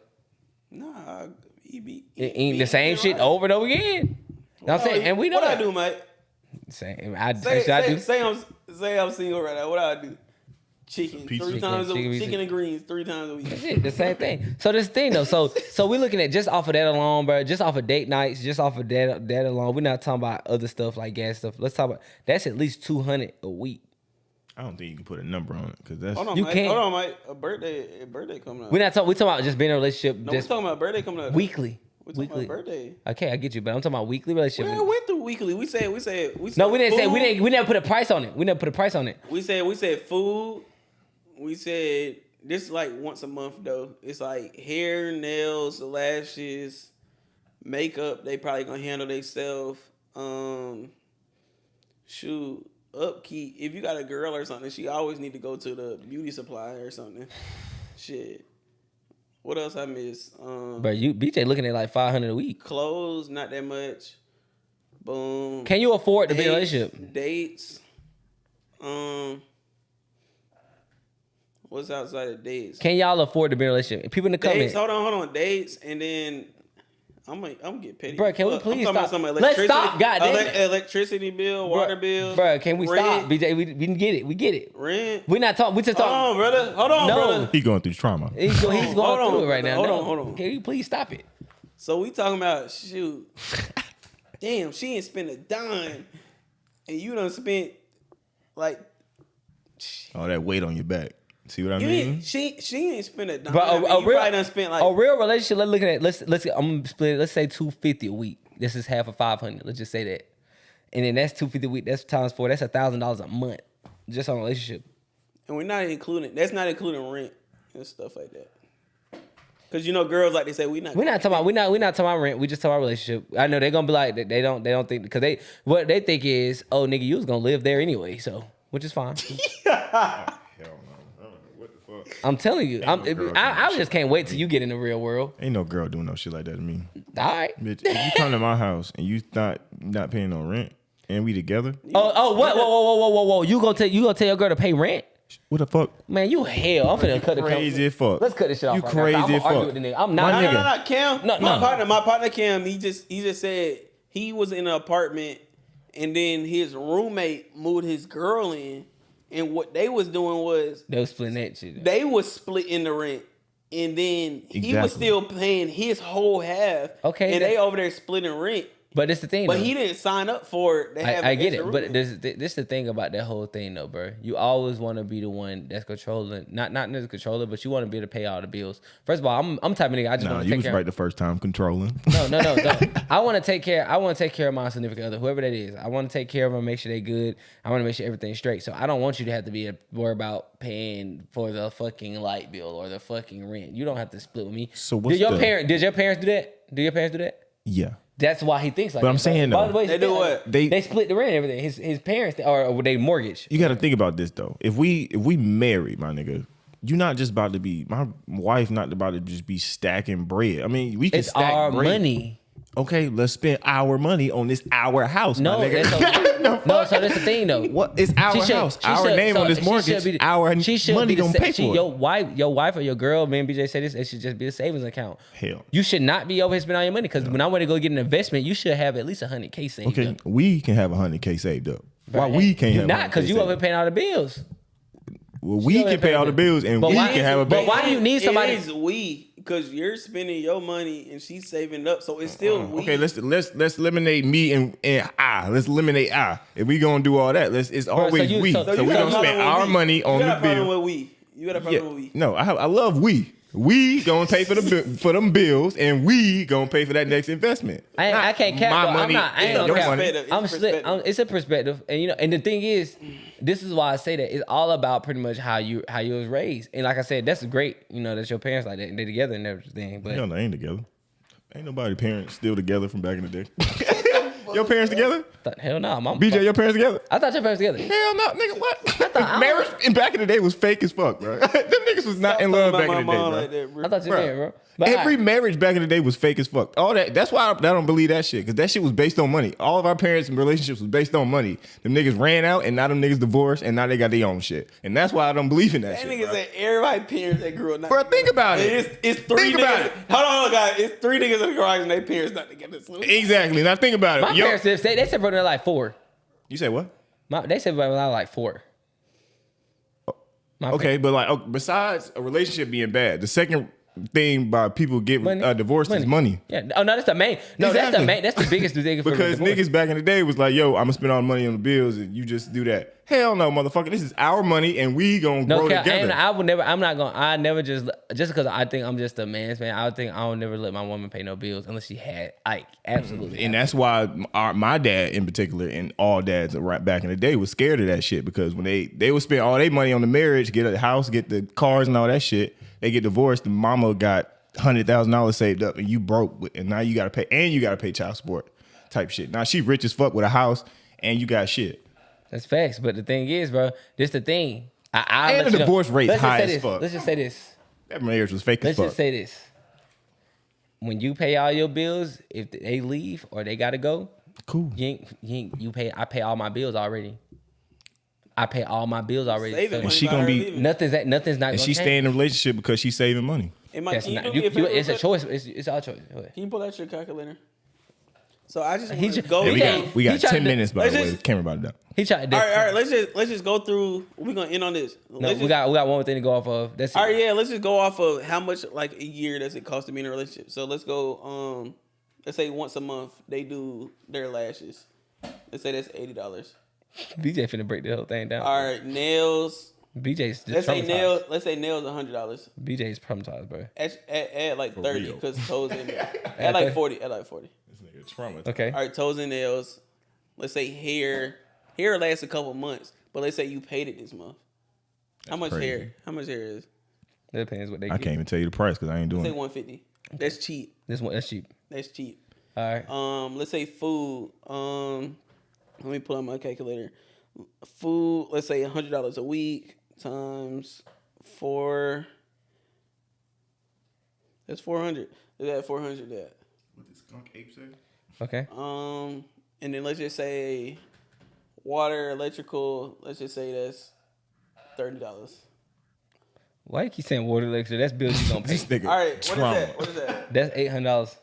Nah, eating Eating the same shit over and over again. You know what I'm saying? And we know what I that. do, mate. Same. Say I'm single right now. What I do? Chicken Pizza. 3 times a Chicken, week. pizza. Chicken and greens 3 times a week. That's it, the same thing. So this thing though, so we're looking at just off of that alone, bro. Just off of date nights, just off of that alone. We're not talking about other stuff like gas stuff. Let's talk about that's at least $200 a week. I don't think you can put a number on it because that's. Hold on, You Mike. can't. Hold on, Mike. A birthday coming up. We talking about just being in a relationship No, we just talking about birthday coming up. weekly. We talking about birthday. Okay, I get you, but I'm talking about weekly relationship. We went through weekly. We said. No, we didn't say food. we never put a price on it. We never put a price on it. We said food. We said this is like once a month though. It's like hair, nails, lashes, makeup. They probably gonna handle themselves. Shoot, upkeep. If you got a girl or something, she always need to go to the beauty supply or something. Shit. What else I miss? But you BJ looking at like $500 a week. Clothes, not that much. Boom. Can you afford to be in a relationship? Dates. What's outside of dates? Can y'all afford to be in a relationship? People in the Dates. comments. Hold on. Dates, and then I'm gonna get petty. Bro, can we Fuck. please I'm talking stop? about some Let's electricity. stop, goddamn it. Electricity bill, water bill. Bro, can we rent, stop? BJ, we didn't get it. We get it. Rent. We're not talking. We just Hold talking. on, brother. Hold on, No. brother. He going through trauma. He's going Hold through on, it right now. hold No. on, hold on. Can you please stop it? So we talking about shoot. Damn, she ain't spent a dime, and you done spent like. All that weight on your back. See what I You mean? ain't, she ain't spent a dime. But you probably done spent like a real relationship. Let's look at it. Let's I'm gonna split it. Let's say $250 a week. This is half of 500. Let's just say that, and then that's $250 a week. That's times 4. That's $1,000 a month just on a relationship. and we're not including. That's not including rent and stuff like that. Cause you know, girls like they say we're not talking about rent. We just talking about relationship. I know they're gonna be like they don't think because what they think is, oh nigga, you was gonna live there anyway, so which is fine. Hell no. What the fuck? I'm telling you, no girl I doing just can't wait till you get in the real world. Ain't no girl doing no shit like that to me. All right. Bitch, if you come to my house and you not paying no rent and we together, Oh, what? Whoa. You gonna tell your girl to pay rent? what the fuck? Man, you hell. I'm finna cut the Crazy as fuck. Let's cut this shit off. You right crazy now. I'm as gonna argue fuck. with the nigga. I'm not. No, Cam. No. My partner Cam. He just said he was in an apartment, and then his roommate moved his girl in, and what they was doing was They was splitting that shit. they was splitting the rent, and then he was Exactly. still paying his whole half. Okay, and they over there splitting rent, But it's the thing. but though. he didn't sign up for it. They have I an get extra it, but roommate. this the thing about that whole thing, though, bro. You always want to be the one that's controlling, not necessarily controlling, but you want to be able to pay all the bills. First of all, I'm the type of nigga I just Nah, want to you take was care. right the first time controlling. No. I want to take care. I want to take care of my significant other, whoever that is. I want to take care of them, make sure they good. I want to make sure everything's straight. So I don't want you to have to be worry about paying for the fucking light bill or the fucking rent. You don't have to split with me. So what's Did your the- parents do that? Do your parents do that? Yeah. That's why he thinks like But that. I'm saying, By though, the way, They do what? They split the rent and everything. His parents or they mortgage. You got to think about this though. If we married, my nigga, you not just about to be my wife. Not about to just be stacking bread. I mean, we can It's stack our bread. money. Okay, let's spend our money on this our house. No, my nigga. that's no. So that's the thing though. What? It's our house. Our name on this mortgage. Our money gonna pay for it. Your wife or your girl, man, BJ said this. It should just be a savings account. Hell. You should not be over here spending all your money because when I want to go get an investment, you should have at least $100K saved Okay, up. we can have $100K saved up. Why we can't You have? not because 100K you saved over here up? paying all the bills. Well, we can pay all the bills and But we why- can have a but bank. why do you need somebody- It is we, because you're spending your money and she's saving up, so it's still we. Okay, let's eliminate me and I. Let's eliminate I. If we gonna do all that, it's always you- we. so So, you we got a gonna problem spend with our we. money on you the got a problem bill. with we. You got a problem with we. No, I love we. We gonna pay for for them bills, and we gonna pay for that next investment. I can't cap. My though. money. I ain't your gonna cap. money. It's I'm a split. perspective. It's a perspective, and and the thing is, this is why I say that it's all about pretty much how you was raised, and like I said, that's great. That your parents like that and they're together and everything. But Hell, they ain't together. Ain't nobody parents still together from back in the day. Your parents together? hell no, mom. BJ, your parents together? I thought your parents together. Hell no, nigga. What? thought- Marriage in back in the day was fake as fuck, bro. Them niggas was not in love back in the day, bro. Like that, bro. I thought you Bruh. did, bro. But Every marriage back in the day was fake as fuck. All that. That's why I don't believe that shit. Because that shit was based on money. All of our parents' relationships was based on money. Them niggas ran out, and now them niggas divorced, and now they got their own shit. And that's why I don't believe in that, That shit. nigga bro. said everybody parents that grew up not Bro, think about it. It's three Think niggas. about it. Hold on, guys. It's three niggas in the garage and their parents not together. So Exactly. Now think about it. my parents they separated at like 4. You say what? They separated when I was like 4. My Okay, but like besides a relationship being bad, the second thing by people getting divorced is money. Yeah. Oh no, that's the main. No, Exactly. that's the main. That's the biggest thing. Because niggas back in the day was like, yo, I'm gonna spend all the money on the bills, and you just do that. Hell no, motherfucker. This is our money, and we gonna grow together. And I would never. I'm not gonna. I never just because I think I'm just a man's man. I would think I would never let my woman pay no bills unless she had absolutely. And that's why my dad in particular, and all dads right back in the day, was scared of that shit, because when they would spend all their money on the marriage, get a house, get the cars and all that shit, they get divorced, and mama got $100,000 saved up, and you broke, and now you gotta pay, and you gotta pay child support type shit. Now she rich as fuck with a house, and you got shit. That's facts. But the thing is, bro, this the thing. And the divorce rate high as fuck. Let's just say this. That marriage was fake as fuck. Let's just say this. When you pay all your bills, if they leave or they gotta go, cool. You pay. I pay all my bills already. I pay all my bills already. And she gonna be nothing's not. And gonna she stay in a relationship because she's saving money. That's not. It's a choice. It's our choice. Can you pull out your calculator? So I just want to go. We got 10 minutes by the way. Camera about it down. He tried. All right. Let's just go through. We're gonna end on this. We got one more thing to go off of. That's all right. Yeah, let's just go off of how much like a year does it cost to be in a relationship. So let's go. Let's say once a month they do their lashes. Let's say that's $80. BJ finna break the whole thing down. All right, nails. BJ's let's say nails. Let's say nails $100. BJ's traumatized, bro. Add like 30 because toes in there. Add like 40. Add like 40. This nigga traumatized. Okay. All right, toes and nails. Let's say hair. Hair lasts a couple months, but let's say you paid it this month. How much crazy. hair? How much hair is? That depends what they. I can't even tell you the price because I ain't doing Say it. 150. That's cheap. That's cheap. That's cheap. All right. Let's say food. Let me pull out my calculator. Food. Let's say $100 a week times 4. That's 400. Is that 400? That. What this skunk ape say? Okay. And then let's just say water, electrical. Let's just say that's $30. Why you keep saying water, electric? That's bills you gonna pay. All right. What is that? That's $800.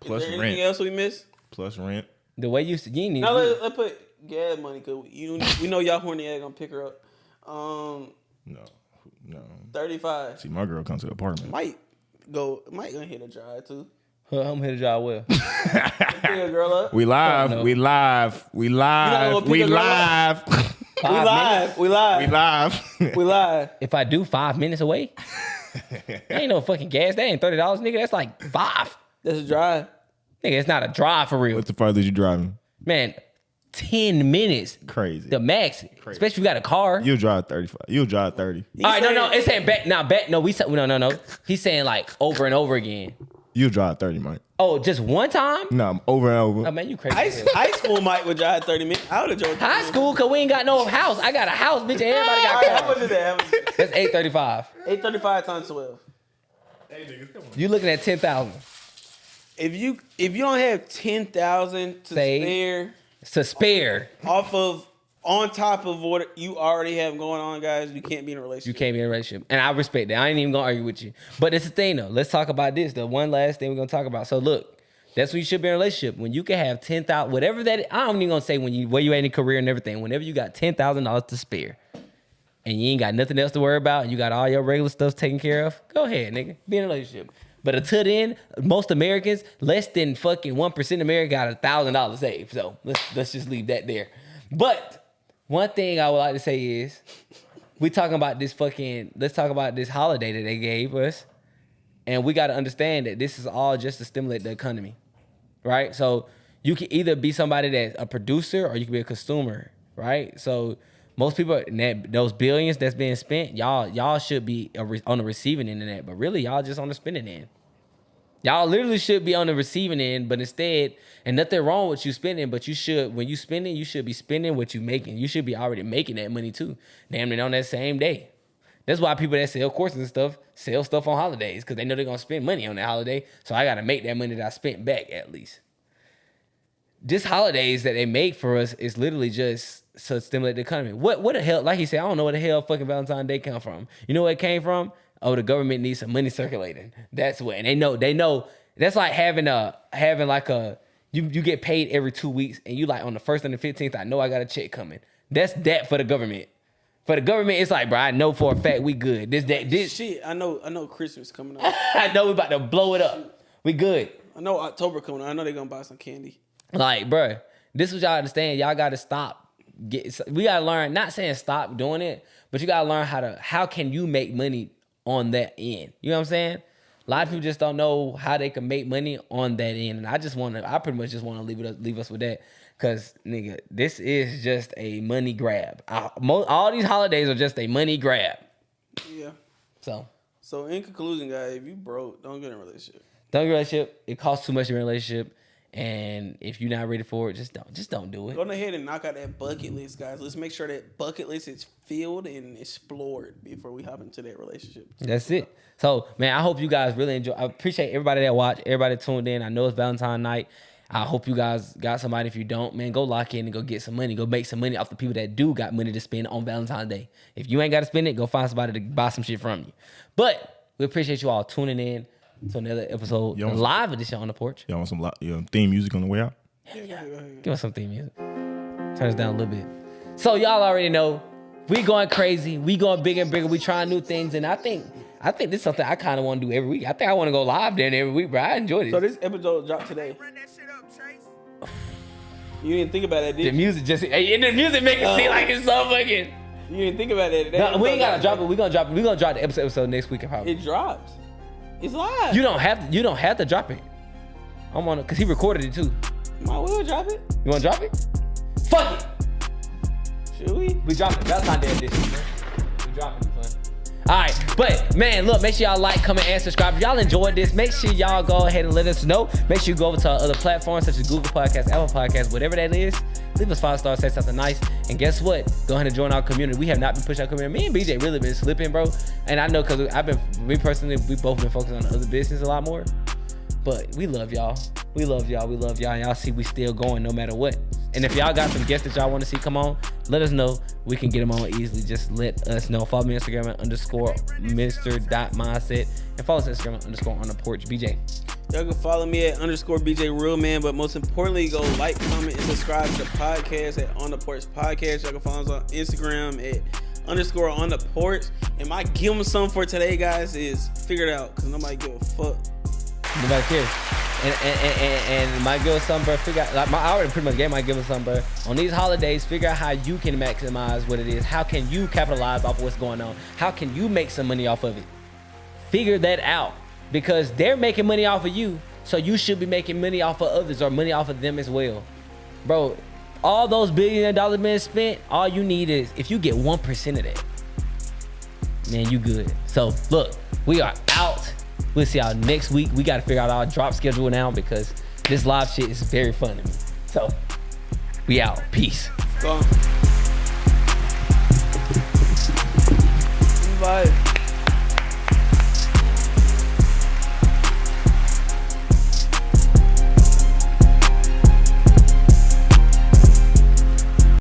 Plus is there rent. anything else we missed? Plus rent. The way you ain't need. Now let's put gas money because we know y'all horny ass gonna pick her up. No. 35. See, my girl comes to the apartment. Might gonna hit a drive too. I'm here to job well. Pick a girl up. We live. No. We live. We live. We live. We live. We live. We live. We live. If I do 5 minutes away, that ain't no fucking gas. That ain't $30, nigga. That's like 5. That's a drive. Nigga, it's not a drive for real. What's the farthest you driving? Man, 10 minutes. Crazy. The max. Especially if you got a car. You'll drive 35. You'll drive 30. All right, no. It's saying back. Now, back. No, no. He's saying like over and over again. You'll drive 30, Mike. Oh, just one time? No, over and over. Oh, man, you crazy. High school Mike would drive 30 minutes. I would have drove. High school, because we ain't got no house. I got a house, bitch, and everybody got How cars. much is that? That's $835. 835 times 12. Hey, niggas, come on. You looking at 10,000 If you don't have 10,000 to spare off of on top of what you already have going on, guys, you can't be in a relationship. You can't be in a relationship. And I respect that. I ain't even gonna argue with you. But it's the thing though. Let's talk about this. The one last thing we're gonna talk about. So look, that's when you should be in a relationship. When you can have 10,000, whatever that is, I don't even gonna say where you at in your career and everything. Whenever you got $10,000 to spare and you ain't got nothing else to worry about and you got all your regular stuff taken care of, go ahead, nigga. Be in a relationship. But until then, most Americans, less than fucking 1% of America got $1,000 saved. So let's just leave that there. But one thing I would like to say is, let's talk about this holiday that they gave us. And we got to understand that this is all just to stimulate the economy, right? So you can either be somebody that's a producer or you can be a consumer, right? So most people, those billions that's being spent, y'all should be on the receiving end of that. But really, y'all just on the spending end. Y'all literally should be on the receiving end, but instead, and nothing wrong with you spending, but when you spending, you should be spending what you making. You should be already making that money too. Damn near on that same day. That's why people that sell courses and stuff sell stuff on holidays, because they know they're going to spend money on that holiday. So I got to make that money that I spent back at least. Just holidays that they make for us is literally just to stimulate the economy. What the hell, like he said, I don't know where the hell fucking Valentine's Day come from. You know where it came from? Oh, the government needs some money circulating. That's what, and they know. That's like having you get paid every 2 weeks, and you like on the 1st and the 15th, I know I got a check coming. That's that for the government. For the government, it's like, bro, I know for a fact we good. This shit. I know Christmas coming up. I know we about to blow it up. We good. I know October coming up. I know they're gonna buy some candy. Like, bro, this is what y'all understand. Y'all gotta stop. We gotta learn, not saying stop doing it, but you gotta learn how can you make money on that end. You know what I'm saying? A lot of people just don't know how they can make money on that end. And I pretty much just wanna leave us with that. Cause nigga, this is just a money grab. All these holidays are just a money grab. Yeah. So in conclusion, guys, if you broke, don't get in a relationship. Don't get in a relationship. It costs too much to be in a relationship. And if you're not ready for it, just don't do it. Go ahead and knock out that bucket list, guys. Let's make sure that bucket list is filled and explored before we hop into that relationship. That's it. So, man, I hope you guys really enjoy. I appreciate everybody that watched, everybody that tuned in. I know it's Valentine's night. I hope you guys got somebody. If you don't, man, go lock in and go get some money. Go make some money off the people that do got money to spend on Valentine's Day. If you ain't got to spend it, go find somebody to buy some shit from you. But we appreciate you all tuning in to another episode, live edition on the porch. Y'all want some theme music on the way out? Yeah. Give us some theme music. Turn us down a little bit. So y'all already know we going crazy. We going bigger and bigger. We trying new things, and I think this is something I kind of want to do every week. I think I want to go live then every week, bro. I enjoy this. So this episode dropped today. You didn't think about that, did you? The music the music make it seem like it's so fucking. You didn't think about that. No, we ain't gotta drop it. We gonna drop the episode next week. Probably. It drops. It's live. You don't have to drop it. I'm on it because he recorded it too. Might well drop it. You wanna drop it? Fuck it. Should we? We dropped it. Valentine's Day edition, man. We dropping it, son. All right, but man, look, make sure y'all like, comment, and subscribe. If y'all enjoyed this, make sure y'all go ahead and let us know. Make sure you go over to our other platforms such as Google Podcasts, Apple Podcasts, whatever that is. Leave us 5 stars, say something nice, and guess what? Go ahead and join our community. We have not been pushing our community. Me and BJ really been slipping, bro. And I know because we both been focusing on the other business a lot more. But we love y'all. We love y'all. And y'all see we still going no matter what. And if y'all got some guests that y'all want to see come on, let us know. We can get them on easily. Just let us know. Follow me on Instagram at _minister.mindset. And follow us on Instagram at _on-the-porch. BJ. Y'all can follow me at _BJ Realman. But most importantly, go like, comment, and subscribe to the podcast at On The Porch Podcast. Y'all can follow us on Instagram at _on-the-porch. And my give them something for today, guys, is figure it out. Because nobody give a fuck. Nobody cares. And my give us something, bro. Figure out, like I already pretty much gave my give us something, bro. On these holidays, figure out how you can maximize what it is. How can you capitalize off of what's going on? How can you make some money off of it? Figure that out, because they're making money off of you, so you should be making money off of others or money off of them as well, bro. All those $1 billion being spent, all you need is if you get 1% of that, man, you good. So look, we are out. We'll see y'all next week. We got to figure out our drop schedule now because this live shit is very fun to me. So, we out. Peace. Bye.